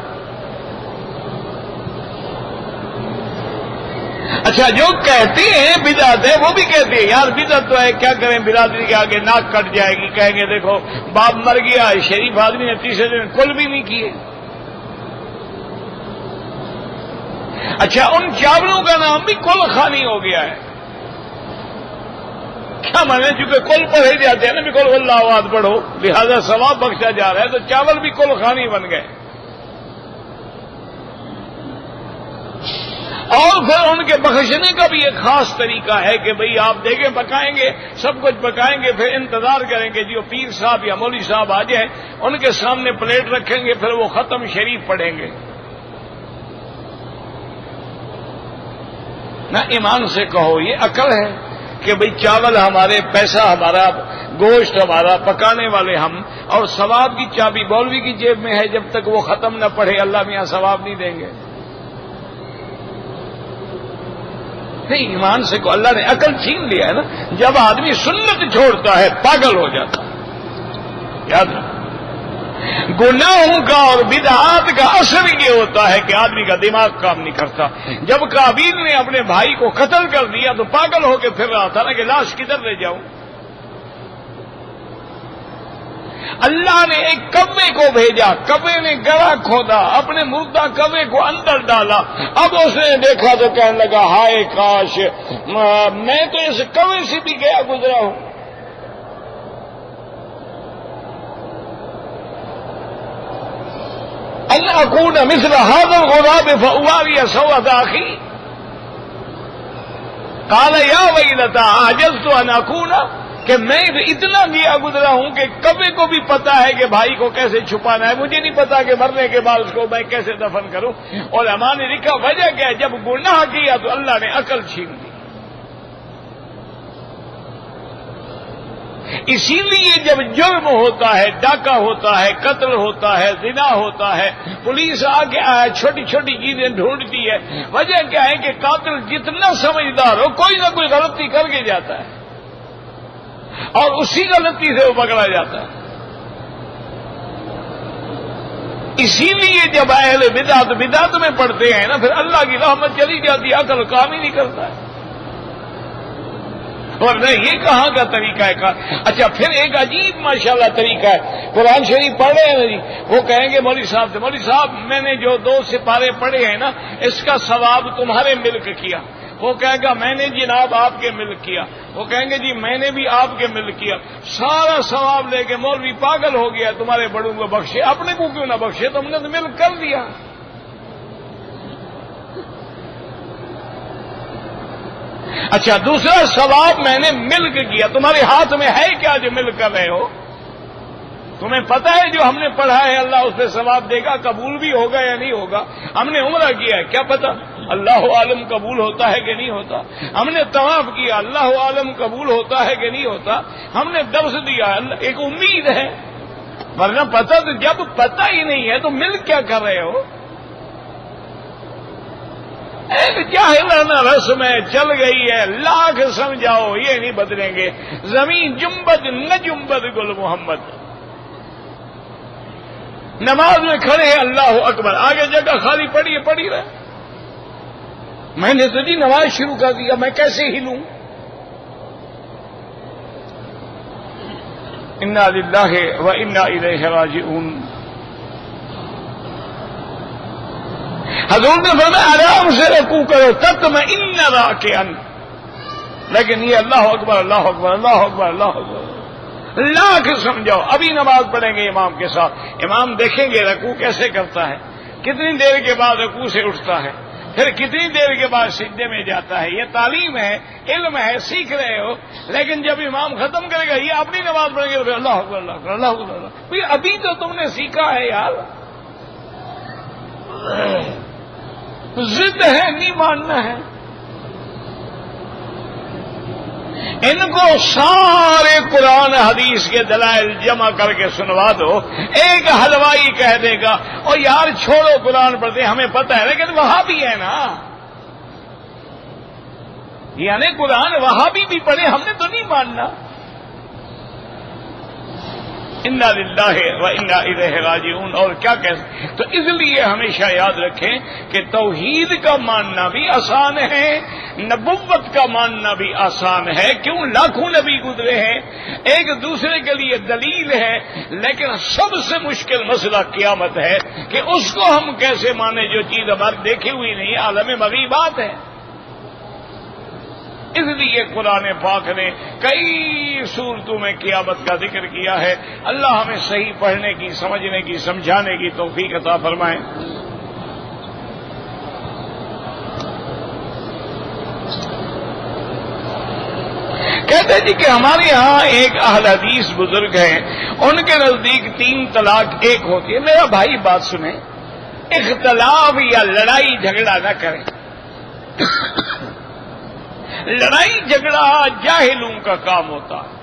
اچھا، جو کہتے ہیں بدعت ہے وہ بھی کہتے ہیں یار بدعت تو ہے، کیا کریں، برادری کے آگے ناک کٹ جائے گی، کہیں گے دیکھو باپ مر گیا، شریف آدمی نے 30 دن کل بھی نہیں کیے۔ اچھا، ان چاولوں کا نام بھی کل خوانی ہو گیا ہے، کیا مانے؟ چونکہ کل پڑھے جاتے ہیں نا، بھی کل اللہ احد پڑھو، لہذا ثواب بخشا جا رہا ہے، تو چاول بھی کل خوانی بن گئے۔ اور پھر ان کے بخشنے کا بھی ایک خاص طریقہ ہے کہ بھئی آپ دیکھیں پکائیں گے، سب کچھ پکائیں گے، پھر انتظار کریں گے جو پیر صاحب یا مولوی صاحب آ جائیں، ان کے سامنے پلیٹ رکھیں گے، پھر وہ ختم شریف پڑھیں گے۔ نہ ایمان سے کہو یہ عقل ہے کہ بھئی چاول ہمارے، پیسہ ہمارا، گوشت ہمارا، پکانے والے ہم، اور ثواب کی چابی مولوی کی جیب میں ہے، جب تک وہ ختم نہ پڑھے اللہ میاں ثواب نہیں دیں گے۔ نہیں، ایمان سے کو اللہ نے عقل چھین لیا ہے نا۔ جب آدمی سنت چھوڑتا ہے پاگل ہو جاتا ہے، یاد رکھو۔ گناہوں کا اور بدعات کا اثر یہ ہوتا ہے کہ آدمی کا دماغ کام نہیں کرتا. جب قابیل نے اپنے بھائی کو قتل کر دیا تو پاگل ہو کے پھر رہا تھا نا کہ لاش کدھر لے جاؤں. اللہ نے ایک کوے کو بھیجا, کوے نے گڑھا کھودا, اپنے مردہ کوے کو اندر ڈالا. اب اس نے دیکھا تو کہنے لگا ہائے کاش میں تو اس کوے سے بھی گیا گزرا ہوں. ان اکون مثل هذا الغراب فاواری سوءة اخی قال یا ویلتا عجزت ان اکون, کہ میں اتنا گیا گزرا ہوں کہ کبھی کو بھی پتا ہے کہ بھائی کو کیسے چھپانا ہے, مجھے نہیں پتا کہ مرنے کے بعد اس کو میں کیسے دفن کروں. اور علماء نے لکھا وجہ کیا ہے, جب گناہ کیا تو اللہ نے عقل چھین لی. اسی لیے جب جرم ہوتا ہے, ڈاکہ ہوتا ہے, قتل ہوتا ہے, زنا ہوتا ہے, پولیس آ کے چھوٹی چھوٹی چیزیں ڈھونڈتی ہے. وجہ کیا ہے کہ قاتل جتنا سمجھدار ہو کوئی نہ کوئی غلطی کر کے جاتا ہے اور اسی غلطی سے وہ پکڑا جاتا ہے. اسی لیے جب اہل بدعت میں پڑھتے ہیں نا, پھر اللہ کی رحمت چلی جاتی ہے, عقل کام ہی نہیں کرتا ہے. اور نہیں, یہ کہاں کا طریقہ ہے. اچھا پھر ایک عجیب ماشاءاللہ طریقہ ہے, قرآن شریف پڑھ رہے ہیں نا جی, وہ کہیں گے مولوی صاحب سے, مولوی صاحب میں نے جو 2 سپارے پڑھے ہیں نا اس کا ثواب تمہارے ملک کیا. وہ کہے گا میں نے جناب آپ کے ملک کیا. وہ کہیں گے جی میں نے بھی آپ کے ملک کیا. سارا ثواب لے کے مولوی پاگل ہو گیا, تمہارے بڑوں کو بخشے, اپنے کو کیوں نہ بخشے, تم نے تو ملک کر دیا. اچھا دوسرا ثواب میں نے ملک کیا, تمہارے ہاتھ میں ہے کیا جو ملک کر رہے ہو؟ تمہیں پتا ہے جو ہم نے پڑھا ہے اللہ اس پہ ثواب دے گا, قبول بھی ہوگا یا نہیں ہوگا؟ ہم نے عمرہ کیا ہے, کیا پتا اللہ عالم قبول ہوتا ہے کہ نہیں ہوتا. ہم نے طواف کیا, اللہ عالم قبول ہوتا ہے کہ نہیں ہوتا. ہم نے درس دیا, ایک امید ہے, ورنہ پتا تو جب پتا ہی نہیں ہے تو ملک کیا کر رہے ہو؟ ایک جاہلانہ رسم ہے, چل گئی ہے, لاکھ سمجھاؤ یہ نہیں بدلیں گے. زمین جنبد نہ جنبد گل محمد. نماز میں کھڑے ہیں اللہ اکبر, آگے جگہ خالی پڑی رہے. میں نے تو جی نماز شروع کر دیا, میں کیسے ہلوں؟ انا للہ و انا الیہ راجعون. حضور نے فرمایا آرام سے رکوع کرو تطمئن راکعا, لیکن یہ اللہ اکبر اللہ اکبر اللہ اکبر اللہ اکبر لاکھ سمجھاؤ. ابھی نماز پڑھیں گے امام کے ساتھ, امام دیکھیں گے رکوع کیسے کرتا ہے, کتنی دیر کے بعد رکوع سے اٹھتا ہے, پھر کتنی دیر کے بعد سجدے میں جاتا ہے. یہ تعلیم ہے, علم ہے, سیکھ رہے ہو. لیکن جب امام ختم کرے گا یہ اپنی نماز پڑھیں گے تو اللہ اکبر اللہ اکبر اللہ اکبر. ابھی تو تم نے سیکھا ہے یار, ضد ہے, نہیں ماننا ہے. ان کو سارے قرآن حدیث کے دلائل جمع کر کے سنوا دو, ایک حلوائی کہہ دے گا اور یار چھوڑو قرآن پڑھتے ہمیں پتہ ہے, لیکن وہاں بھی ہے نا, یعنی قرآن وہاں بھی پڑھے ہم نے تو نہیں ماننا. انا للہ و انا الیہ راجعون. اور کیا کہتے, تو اس لیے ہمیشہ یاد رکھیں کہ توحید کا ماننا بھی آسان ہے, نبوت کا ماننا بھی آسان ہے. کیوں؟ لاکھوں نبی گزرے ہیں, ایک دوسرے کے لیے دلیل ہے. لیکن سب سے مشکل مسئلہ قیامت ہے کہ اس کو ہم کیسے مانیں جو چیز ہماری دیکھی ہوئی نہیں, عالم مغیبات ہے. اس لیے قرآن پاک نے کئی صورتوں میں قیامت کا ذکر کیا ہے. اللہ ہمیں صحیح پڑھنے کی, سمجھنے کی, سمجھانے کی توفیق عطا فرمائے. کہتے جی کہ ہمارے ہاں ایک اہل حدیث بزرگ ہیں, ان کے نزدیک 3 طلاق ایک ہوتی ہے. میرا بھائی بات سنیں, اختلاف یا لڑائی جھگڑا نہ کریں. لڑائی جھگڑا جاہلوں کا کام ہوتا ہے.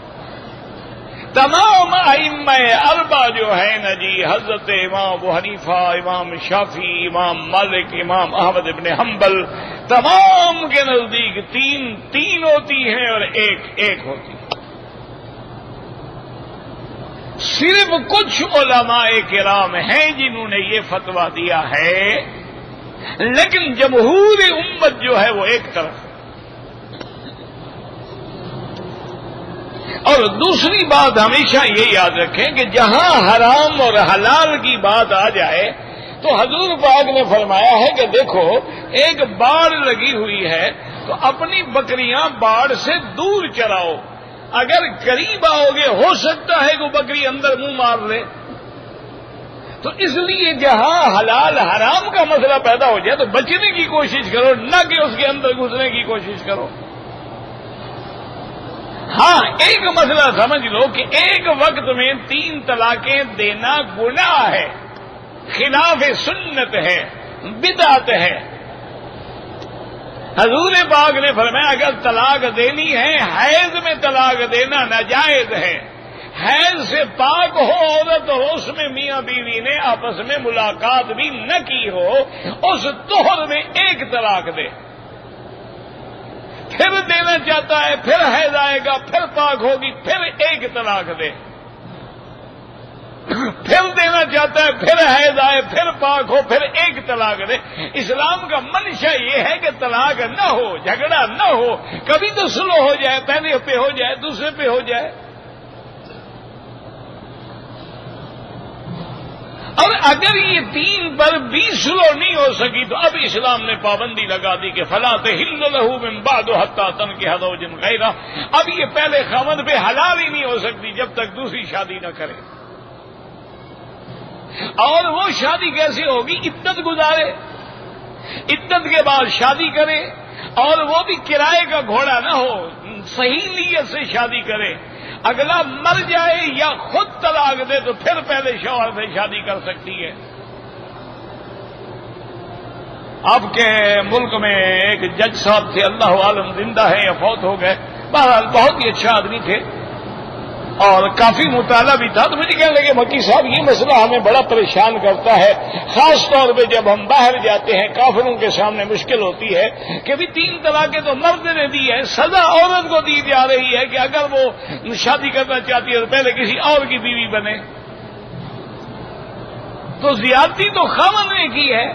تمام ائمہ اربع جو ہے نا جی, حضرت امام ابو حنیفہ, امام شافعی, امام مالک, امام احمد ابن حنبل, تمام کے نزدیک 3 ہوتی ہیں اور ایک ہوتی ہے. صرف کچھ علماء کرام ہیں جنہوں نے یہ فتویٰ دیا ہے، لیکن جمہور امت جو ہے وہ ایک طرف۔ اور دوسری بات ہمیشہ یہ یاد رکھیں کہ جہاں حرام اور حلال کی بات آ جائے تو حضور پاک نے فرمایا ہے کہ دیکھو ایک باڑ لگی ہوئی ہے تو اپنی بکریاں باڑ سے دور چراؤ، اگر قریب آؤ گے ہو سکتا ہے کہ بکری اندر منہ مار لے۔ تو اس لیے جہاں حلال حرام کا مسئلہ پیدا ہو جائے تو بچنے کی کوشش کرو، نہ کہ اس کے اندر گھسنے کی کوشش کرو۔ ہاں ایک مسئلہ سمجھ لو کہ ایک وقت میں 3 طلاقیں دینا گناہ ہے، خلاف سنت ہے، بدعت ہے۔ حضور پاک نے فرمایا اگر طلاق دینی ہے حیض میں طلاق دینا ناجائز ہے، حیض سے پاک ہو عورت اور اس میں میاں بیوی نے آپس میں ملاقات بھی نہ کی ہو، اس طہر میں ایک طلاق دے، پھر دینا چاہتا ہے، پھر حیض آئے گا، پھر پاک ہوگی، پھر ایک طلاق دے، پھر دینا چاہتا ہے، پھر حیض آئے، پھر پاک ہو، پھر ایک طلاق دے۔ اسلام کا منشا یہ ہے کہ طلاق نہ ہو، جھگڑا نہ ہو، کبھی تو سلو ہو جائے، پہلے پہ ہو جائے، دوسرے پہ ہو جائے۔ اور اگر یہ 3 پر بھی سلو نہیں ہو سکی تو اب اسلام نے پابندی لگا دی کہ فلا تحل له من بعد حتى تنكح زوجا غيره، اب یہ پہلے خاوند پہ حلال ہی نہیں ہو سکتی جب تک دوسری شادی نہ کرے۔ اور وہ شادی کیسے ہوگی؟ عدت گزارے، عدت کے بعد شادی کرے، اور وہ بھی کرائے کا گھوڑا نہ ہو، صحیح نیت سے شادی کرے، اگلا مر جائے یا خود طلاق دے تو پھر پہلے شوہر سے شادی کر سکتی ہے۔ آپ کے ملک میں ایک جج صاحب تھے، اللہ عالم زندہ ہے یا فوت ہو گئے، بہرحال بہت ہی اچھا آدمی تھے اور کافی مطالعہ بھی تھا۔ تو مجھے کہنے لگے مکی صاحب یہ مسئلہ ہمیں بڑا پریشان کرتا ہے، خاص طور پہ جب ہم باہر جاتے ہیں، کافروں کے سامنے مشکل ہوتی ہے کہ بھی 3 طلاقیں تو مرد نے دی ہے، سزا عورت کو دی جا رہی ہے کہ اگر وہ شادی کرنا چاہتی ہے تو پہلے کسی اور کی بیوی بنے۔ تو زیادتی تو خاوند نے کی ہے،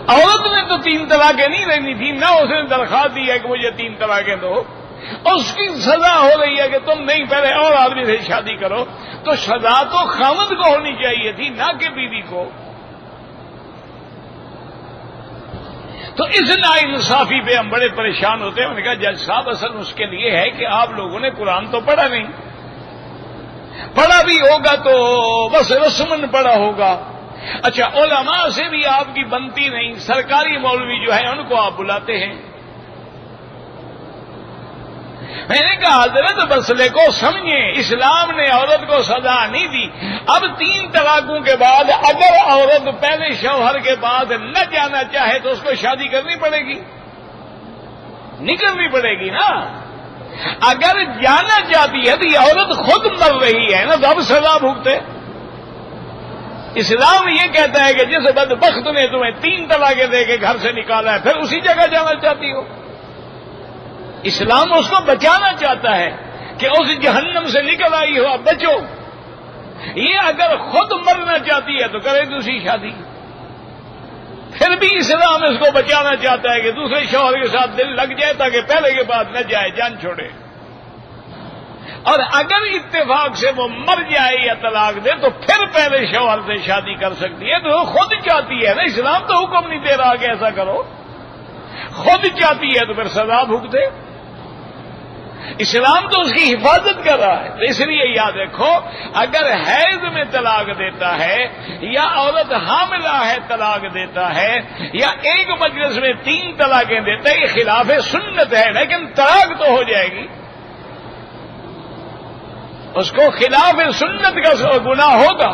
عورت نے تو 3 طلاقیں نہیں لینی تھی، نہ اس نے درخواست دی ہے کہ مجھے 3 طلاقیں دو، اس کی سزا ہو رہی ہے کہ تم نہیں پہلے اور آدمی سے شادی کرو۔ تو سزا تو خاوند کو ہونی چاہیے تھی، نہ کہ بیوی کو۔ تو اس ناانصافی پہ ہم بڑے پریشان ہوتے ہیں۔ میں نے کہا جج صاحب اصل مشکل یہ ہے کہ آپ لوگوں نے قرآن تو پڑھا نہیں، پڑھا بھی ہوگا تو بس رسمن پڑھا ہوگا۔ اچھا علماء سے بھی آپ کی بنتی نہیں، سرکاری مولوی جو ہے ان کو آپ بلاتے ہیں۔ میں نے کہا حضرت مسئلے کو سمجھیں، اسلام نے عورت کو سزا نہیں دی۔ اب 3 طلاقوں کے بعد اگر عورت پہلے شوہر کے بعد نہ جانا چاہے تو اس کو شادی کرنی پڑے گی؟ نہیں کرنی پڑے گی نا۔ اگر جانا چاہتی ہے تو یہ عورت خود مر رہی ہے نا، تو اب سزا بھگتے۔ اسلام یہ کہتا ہے کہ جس بدبخت نے تمہیں 3 طلاقیں دے کے گھر سے نکالا ہے پھر اسی جگہ جانا چاہتی ہو۔ اسلام اس کو بچانا چاہتا ہے کہ اس جہنم سے نکل آئی ہو، اب بچو۔ یہ اگر خود مرنا چاہتی ہے تو کرے دوسری شادی، پھر بھی اسلام اس کو بچانا چاہتا ہے کہ دوسرے شوہر کے ساتھ دل لگ جائے تاکہ پہلے کے بعد نہ جائے، جان چھوڑے۔ اور اگر اتفاق سے وہ مر جائے یا طلاق دے تو پھر پہلے شوہر سے شادی کر سکتی ہے۔ تو وہ خود چاہتی ہے نا، اسلام تو حکم نہیں دے رہا کہ ایسا کرو، خود چاہتی ہے تو پھر سزا بھگتے۔ اسلام تو اس کی حفاظت کر رہا ہے۔ تو اس لیے یاد رکھو اگر حیض میں طلاق دیتا ہے یا عورت حاملہ ہے طلاق دیتا ہے یا ایک مجلس میں 3 طلاقیں دیتا ہے، یہ خلاف سنت ہے، لیکن طلاق تو ہو جائے گی، اس کو خلاف سنت کا گناہ ہوگا،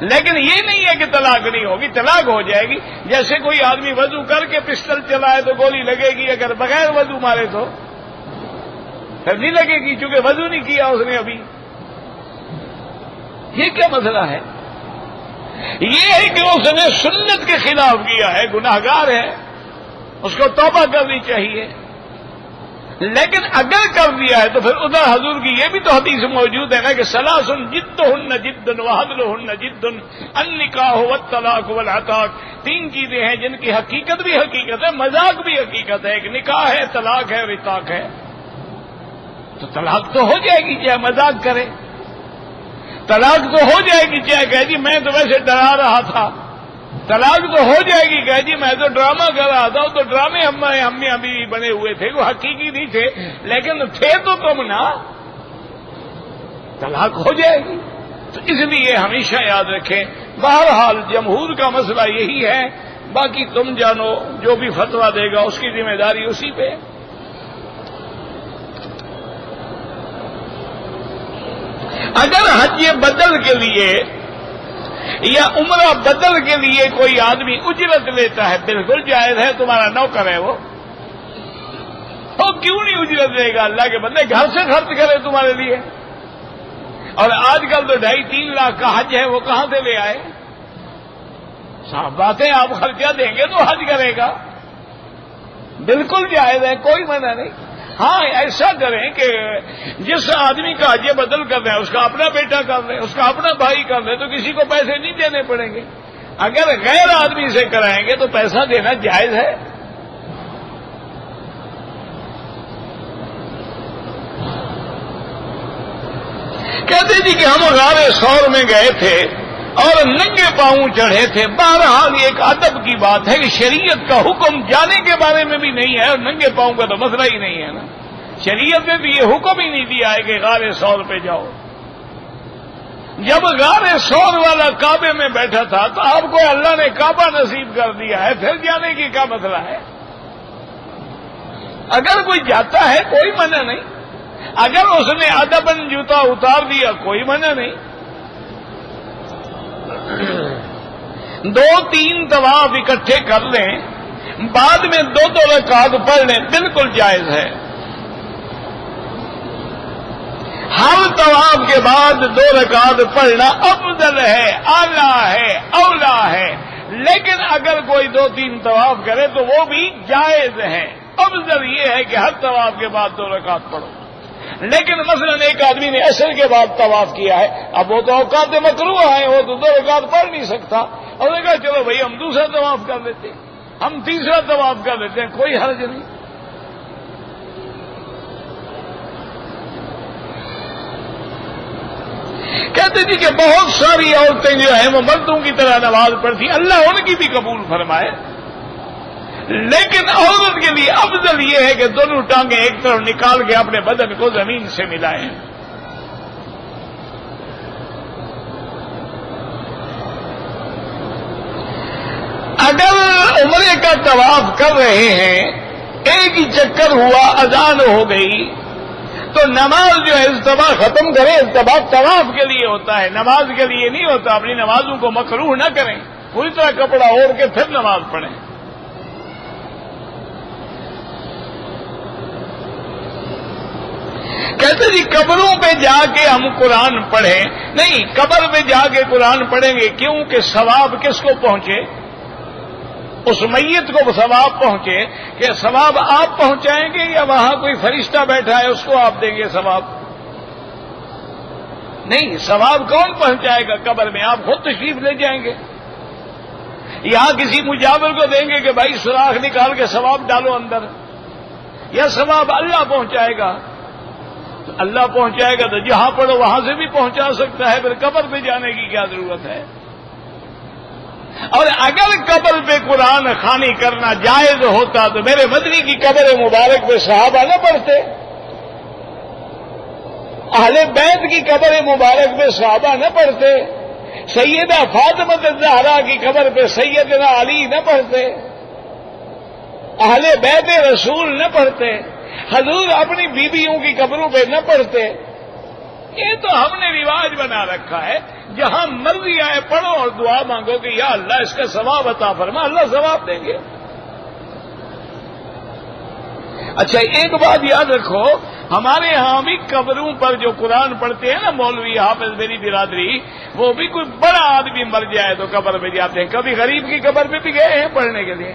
لیکن یہ نہیں ہے کہ طلاق نہیں ہوگی، طلاق ہو جائے گی۔ جیسے کوئی آدمی وضو کر کے پسٹل چلائے تو گولی لگے گی، اگر بغیر وضو مارے تو پھر نہیں لگے گی، چونکہ وضو نہیں کیا اس نے ابھی۔ یہ کیا مسئلہ ہے؟ یہ ہے کہ اس نے سنت کے خلاف کیا ہے، گناہگار ہے، اس کو توبہ کرنی چاہیے۔ لیکن اگر کر دیا ہے تو پھر ادھر حضور کی یہ بھی تو حدیث موجود ہے نا کہ ثلاث جدہن جد وہزلہن جد النکاح والطلاق والعتاق. 3 چیزیں ہیں جن کی حقیقت بھی حقیقت ہے، مذاق بھی حقیقت ہے. ایک نکاح ہے، طلاق ہے اور عتاق ہے. تو طلاق تو ہو جائے گی چاہے مذاق کرے، طلاق تو ہو جائے گی چاہے کہے جی میں تو ویسے ڈرا رہا تھا، طلاق تو ہو جائے گی کہے جی میں تو ڈرامہ کر رہا تھا. تو ڈرامے ہم ابھی بنے ہوئے تھے، وہ حقیقی نہیں تھے، لیکن تھے تو تم نا. طلاق ہو جائے گی. تو اس لیے ہمیشہ یاد رکھیں، بہرحال جمہور کا مسئلہ یہی ہے، باقی تم جانو، جو بھی فتویٰ دے گا اس کی ذمہ داری اسی پہ. اگر حج بدل کے لیے یا عمرہ بدل کے لیے کوئی آدمی اجرت لیتا ہے، بالکل جائز ہے، تمہارا نوکر ہے وہ کیوں نہیں اجرت لے گا؟ اللہ کے بندے گھر سے خرچ کرے تمہارے لیے. اور آج کل تو 2.5-3 لاکھ کا حج ہے، وہ کہاں سے لے آئے؟ صاف بات ہے، آپ خرچہ دیں گے تو حج کرے گا. بالکل جائز ہے، کوئی منع نہیں. ہاں ایسا کریں کہ جس آدمی کا حج بدل کر رہے ہیں اس کا اپنا بیٹا کر رہے، اس کا اپنا بھائی کر رہے، تو کسی کو پیسے نہیں دینے پڑیں گے. اگر غیر آدمی سے کرائیں گے تو پیسہ دینا جائز ہے. کہتے جی کہ ہم غار ثور میں گئے تھے اور ننگے پاؤں چڑھے تھے. بہرحال یہ ایک ادب کی بات ہے کہ شریعت کا حکم جانے کے بارے میں بھی نہیں ہے، اور ننگے پاؤں کا تو مسئلہ ہی نہیں ہے نا. شریعت نے بھی یہ حکم ہی نہیں دیا ہے کہ غار ثور پہ جاؤ. جب غار ثور والا کعبے میں بیٹھا تھا تو آپ کو اللہ نے کعبہ نصیب کر دیا ہے، پھر جانے کی کیا مسئلہ ہے؟ اگر کوئی جاتا ہے کوئی منع نہیں، اگر اس نے ادباً جوتا اتار دیا کوئی منع نہیں. 2-3 طواف اکٹھے کر لیں، بعد میں 2 رکعت پڑھ لیں، بالکل جائز ہے. ہر طواف کے بعد 2 رکعت پڑھنا افضل ہے، اعلیٰ ہے، اولا ہے. لیکن اگر کوئی 2-3 طواف کرے تو وہ بھی جائز ہے. افضل یہ ہے کہ ہر طواف کے بعد 2 رکعت پڑھو. لیکن مثلا ایک آدمی نے عصر کے بعد طواف کیا ہے، اب وہ تو اوقات مکروہ ہیں، وہ تو 2 رکعت پڑھ نہیں سکتا. اور نے کہا چلو بھائی ہم دوسرا طواف کر لیتے ہیں، ہم تیسرا طواف کر لیتے ہیں، کوئی حرج نہیں. کہتے جی کہ بہت ساری عورتیں جو ہیں وہ مردوں کی طرح نماز پڑھتی، اللہ ان کی بھی قبول فرمائے، لیکن عورت کے لیے افضل یہ ہے کہ دونوں ٹانگیں ایک طرف نکال کے اپنے بدن کو زمین سے ملائیں. اگر عمرے کا طواف کر رہے ہیں، ایک ہی چکر ہوا، اذان ہو گئی، تو نماز جو ہے اجتماع ختم کریں. اجتماع طواف کے لیے ہوتا ہے، نماز کے لیے نہیں ہوتا. اپنی نمازوں کو مکروہ نہ کریں، پوری طرح کپڑا اوڑھ کے پھر نماز پڑھیں. کہتے جی قبروں پہ جا کے ہم قرآن پڑھیں. نہیں، قبر پہ جا کے قرآن پڑھیں گے، کیونکہ ثواب کس کو پہنچے؟ اس میت کو ثواب پہنچے. کہ ثواب آپ پہنچائیں گے یا وہاں کوئی فرشتہ بیٹھا ہے اس کو آپ دیں گے ثواب؟ نہیں، ثواب کون پہنچائے گا قبر میں؟ آپ خود تشریف لے جائیں گے، یہاں کسی مجاور کو دیں گے کہ بھائی سوراخ نکال کے ثواب ڈالو اندر، یا ثواب اللہ پہنچائے گا؟ تو اللہ پہنچائے گا تو جہاں پڑھو وہاں سے بھی پہنچا سکتا ہے، پھر قبر پہ جانے کی کیا ضرورت ہے؟ اور اگر قبر پہ قرآن خوانی کرنا جائز ہوتا تو میرے مدنی کی قبر مبارک پہ صحابہ نہ پڑھتے، اہل بیت کی قبر مبارک پہ صحابہ نہ پڑھتے، سیدہ فاطمہ الزہرا کی قبر پہ سیدنا علی نہ پڑھتے، اہل بیت رسول نہ پڑھتے، حضور اپنی بیویوں کی قبروں پہ نہ پڑھتے. یہ تو ہم نے رواج بنا رکھا ہے، جہاں مرضی آئے پڑھو اور دعا مانگو کہ یا اللہ اس کا ثواب عطا فرما، اللہ ثواب دیں گے. اچھا ایک بات یاد رکھو، ہمارے ہاں بھی قبروں پر جو قرآن پڑھتے ہیں نا مولوی حافظ میری برادری، وہ بھی کوئی بڑا آدمی مر جائے تو قبر پہ جاتے ہیں. کبھی غریب کی قبر پہ بھی گئے ہیں پڑھنے کے لیے؟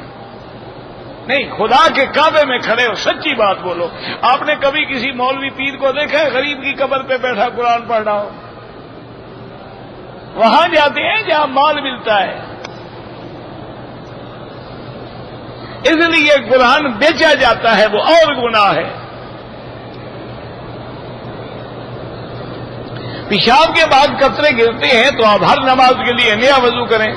نہیں، خدا کے کعبے میں کھڑے ہو، سچی بات بولو۔ آپ نے کبھی کسی مولوی پیر کو دیکھا ہے غریب کی قبر پہ بیٹھا قرآن پڑھ رہا ہو؟ وہاں جاتے ہیں جہاں مال ملتا ہے، اس لیے قرآن بیچا جاتا ہے، وہ اور گناہ ہے۔ پیشاب کے بعد قطرے گرتے ہیں تو آپ ہر نماز کے لیے نیا وضو کریں۔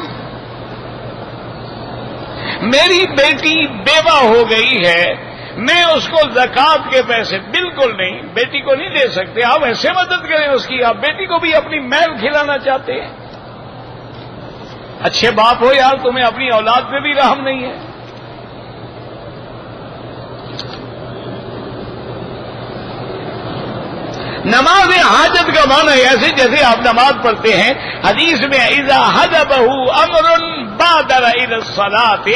میری بیٹی بیوہ ہو گئی ہے، میں اس کو زکات کے پیسے بالکل نہیں، بیٹی کو نہیں دے سکتے، آپ ایسے مدد کریں اس کی، آپ بیٹی کو بھی اپنی میل کھلانا چاہتے ہیں؟ اچھے باپ ہو یار، تمہیں اپنی اولاد پہ بھی رحم نہیں ہے۔ نماز حاجت کا معنی ایسے جیسے آپ نماز پڑھتے ہیں، حدیث میں اذا حجبہ امر بادر الى الصلاۃ،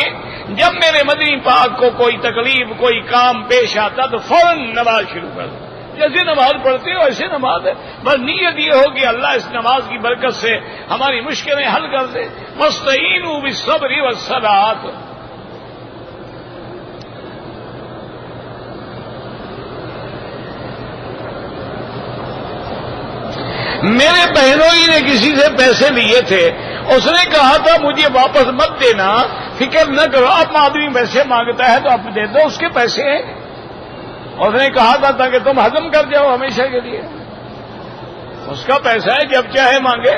جب میرے مدنی پاک کو کوئی تکلیف کوئی کام پیش آتا تو فوراً نماز شروع کر دو۔ جیسے نماز پڑھتے ہو ایسے نماز ہے، بس نیت یہ ہو کہ اللہ اس نماز کی برکت سے ہماری مشکلیں حل کر دے۔ واستعینوا بالصبر والصلاۃ۔ میرے بہنوئی نے کسی سے پیسے لیے تھے، اس نے کہا تھا مجھے واپس مت دینا، فکر نہ کرو، اب آدمی پیسے مانگتا ہے تو آپ دے دو، اس کے پیسے ہیں۔ اس نے کہا تھا تاکہ تم ہضم کر جاؤ ہمیشہ کے لیے، اس کا پیسہ ہے، جب چاہے مانگے۔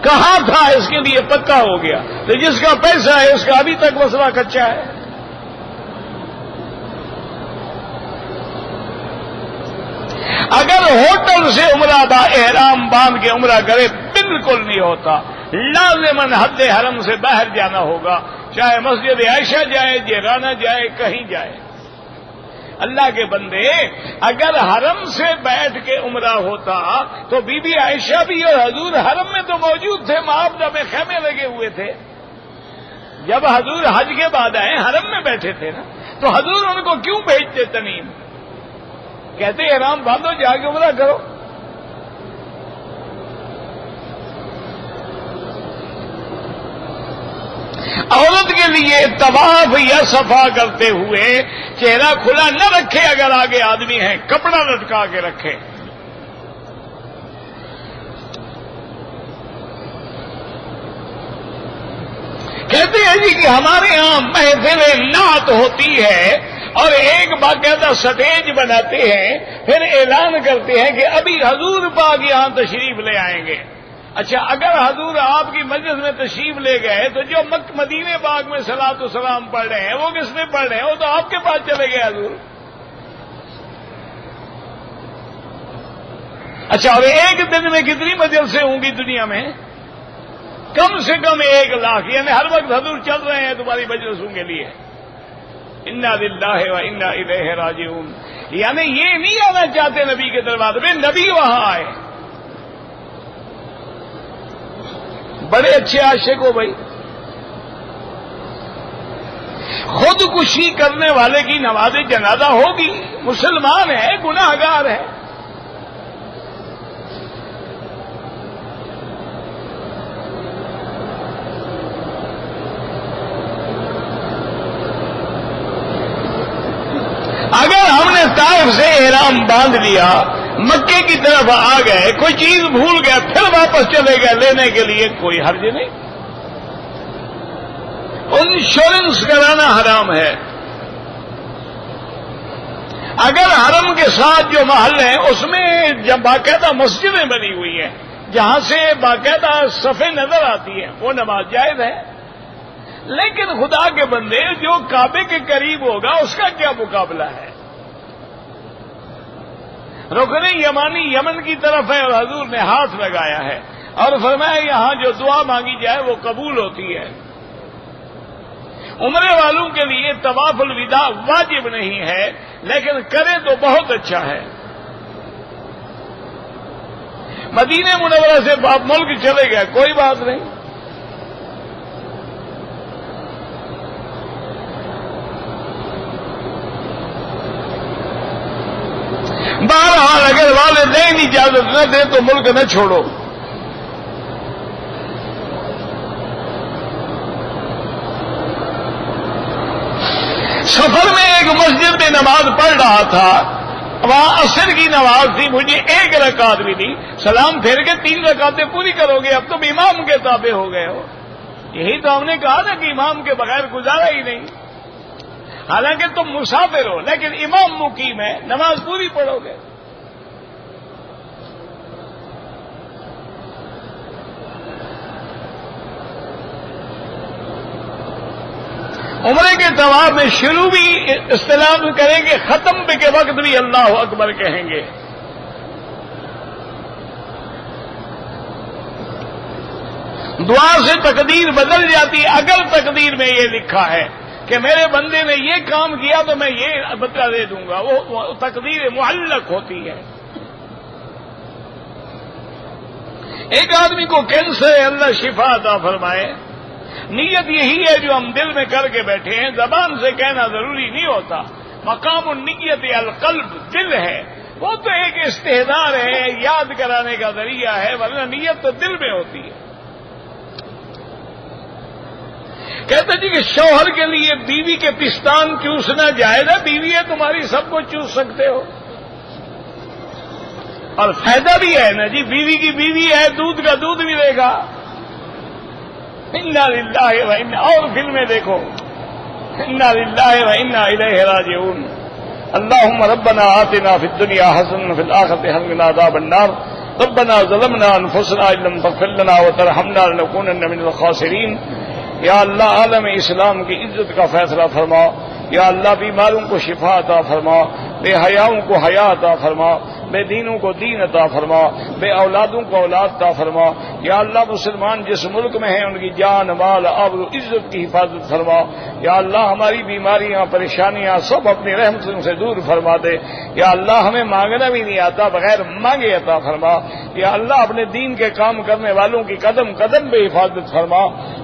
کہا تھا اس کے لیے پکا ہو گیا، تو جس کا پیسہ ہے اس کا ابھی تک مسئلہ کچا ہے۔ اگر ہوٹل سے عمرہ با احرام باندھ کے عمرہ کرے بالکل نہیں ہوتا، لازماً حد حرم سے باہر جانا ہوگا، چاہے مسجد عائشہ جائے، جیرانہ جائے، کہیں جائے۔ اللہ کے بندے، اگر حرم سے بیٹھ کے عمرہ ہوتا تو بی بی عائشہ بھی اور حضور حرم میں تو موجود تھے، معابدہ میں خیمے لگے ہوئے تھے۔ جب حضور حج کے بعد آئے حرم میں بیٹھے تھے نا، تو حضور ان کو کیوں بھیجتے تنیم؟ کہتے احرام باندھو، جا کے عمرہ کرو۔ عورت کے لیے طواف یا صفا کرتے ہوئے چہرہ کھلا نہ رکھے، اگر آگے آدمی ہے کپڑا لٹکا کے رکھے۔ کہتے ہیں جی کہ ہمارے یہاں محفل نعت ہوتی ہے اور ایک باقاعدہ سٹیج بناتے ہیں، پھر اعلان کرتے ہیں کہ ابھی حضور پاک یہاں تشریف لے آئیں گے۔ اچھا، اگر حضور آپ کی مجلس میں تشریف لے گئے تو جو مدینے پاک میں صلاۃ و سلام پڑھ رہے ہیں وہ کس نے پڑھ رہے ہیں؟ وہ تو آپ کے پاس چلے گئے حضور۔ اچھا، اور ایک دن میں کتنی مجلسیں ہوں گی دنیا میں؟ کم سے کم 1 لاکھ، یعنی ہر وقت حضور چل رہے ہیں تمہاری مجلسوں کے لیے۔ انا للہ و انا الیہ راجعون، یعنی یہ نہیں آنا چاہتے نبی کے دروازے میں، نبی وہاں آئے۔ بڑے اچھے عاشق ہو بھائی۔ خودکشی کرنے والے کی نماز جنازہ ہوگی، مسلمان ہے، گناہ گار ہے۔ اگر ہم نے طائف سے احرام باندھ لیا، مکے کی طرف آ گئے، کوئی چیز بھول گئے، پھر واپس چلے گئے لینے کے لیے، کوئی حرج نہیں۔ انشورنس کرانا حرام ہے۔ اگر حرم کے ساتھ جو محل ہیں اس میں جب باقاعدہ مسجدیں بنی ہوئی ہیں جہاں سے باقاعدہ صفیں نظر آتی ہیں، وہ نماز جائز ہے۔ لیکن خدا کے بندے، جو کعبے کے قریب ہوگا اس کا کیا مقابلہ ہے؟ رکن یمانی یمن کی طرف ہے اور حضور نے ہاتھ لگایا ہے اور فرمایا یہاں جو دعا مانگی جائے وہ قبول ہوتی ہے۔ عمرے والوں کے لیے طواف الوداع واجب نہیں ہے، لیکن کرے تو بہت اچھا ہے۔ مدینہ منورہ سے آپ ملک چلے گئے، کوئی بات نہیں۔ بہرحال اگر والدین اجازت نہ دے تو ملک نہ چھوڑو۔ ایک مسجد میں نماز پڑھ رہا تھا، وہاں عصر کی نماز تھی، مجھے ایک رکعت بھی دی، سلام پھیر کے 3 رکعتیں پوری کرو گے، اب تم امام کے تابع ہو گئے ہو۔ یہی تو ہم نے کہا نا کہ امام کے بغیر گزارا ہی نہیں، حالانکہ تم مسافر ہو لیکن امام مقیم ہے، نماز پوری پڑھو گے۔ عمرے کے طواف میں شروع بھی استلام کریں گے، ختم کے وقت بھی اللہ اکبر کہیں گے۔ دعا سے تقدیر بدل جاتی، اگر تقدیر میں یہ لکھا ہے کہ میرے بندے نے یہ کام کیا تو میں یہ بدلہ دے دوں گا، وہ تقدیر معلق ہوتی ہے۔ ایک آدمی کو کینسر ہے، اللہ شفا عطا فرمائے، نیت یہی ہے جو ہم دل میں کر کے بیٹھے ہیں، زبان سے کہنا ضروری نہیں ہوتا۔ مقام النیت القلب، دل ہے، وہ تو ایک استحضار ہے، یاد کرانے کا ذریعہ ہے، ورنہ نیت تو دل میں ہوتی ہے۔ کہتے جی کہ شوہر کے لیے بیوی کے پستان چوسنا جائز ہے، بیوی ہے تمہاری، سب کو چوس سکتے ہو، اور فائدہ بھی ہے نا جی، بیوی کی بیوی ہے، دودھ کا دودھ بھی دے گا۔ انا للہ و انا، اور فلمیں دیکھو، انا للہ و انا الیہ راجعون۔ اللہم ربنا آتنا فی الدنیا حسنۃ وفی الآخرۃ حسنۃ وقنا عذاب النار۔ ربنا ظلمنا انفسنا ان لم تغفر لنا وترحمنا لنکونن من الخاسرین۔ یا اللہ عالم اسلام کی عزت کا فیصلہ فرما، یا اللہ بیماروں کو شفا عطا فرما، بے حیاؤں کو حیا عطا فرما، بے دینوں کو دین عطا فرما، بے اولادوں کو اولاد عطا فرما۔ یا اللہ مسلمان جس ملک میں ہیں ان کی جان مال آبرو عزت کی حفاظت فرما۔ یا اللہ ہماری بیماریاں پریشانیاں سب اپنی رحمتوں سے دور فرما دے۔ یا اللہ ہمیں مانگنا بھی نہیں آتا، بغیر مانگے عطا فرما۔ یا اللہ اپنے دین کے کام کرنے والوں کی قدم قدم پہ حفاظت فرما۔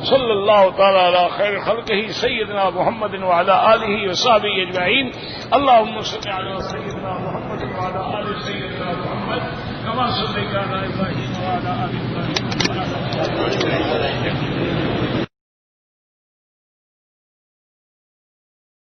صلی اللہ تعالی علی خیر خلقہ سیدنا محمد وعلی آلہ وصحبہ اجمعین۔ اللہم صل علی سیدنا محمد وعلی آل سیدنا محمد کما صلیت علی ابراہیم وعلی آل ابراہیم۔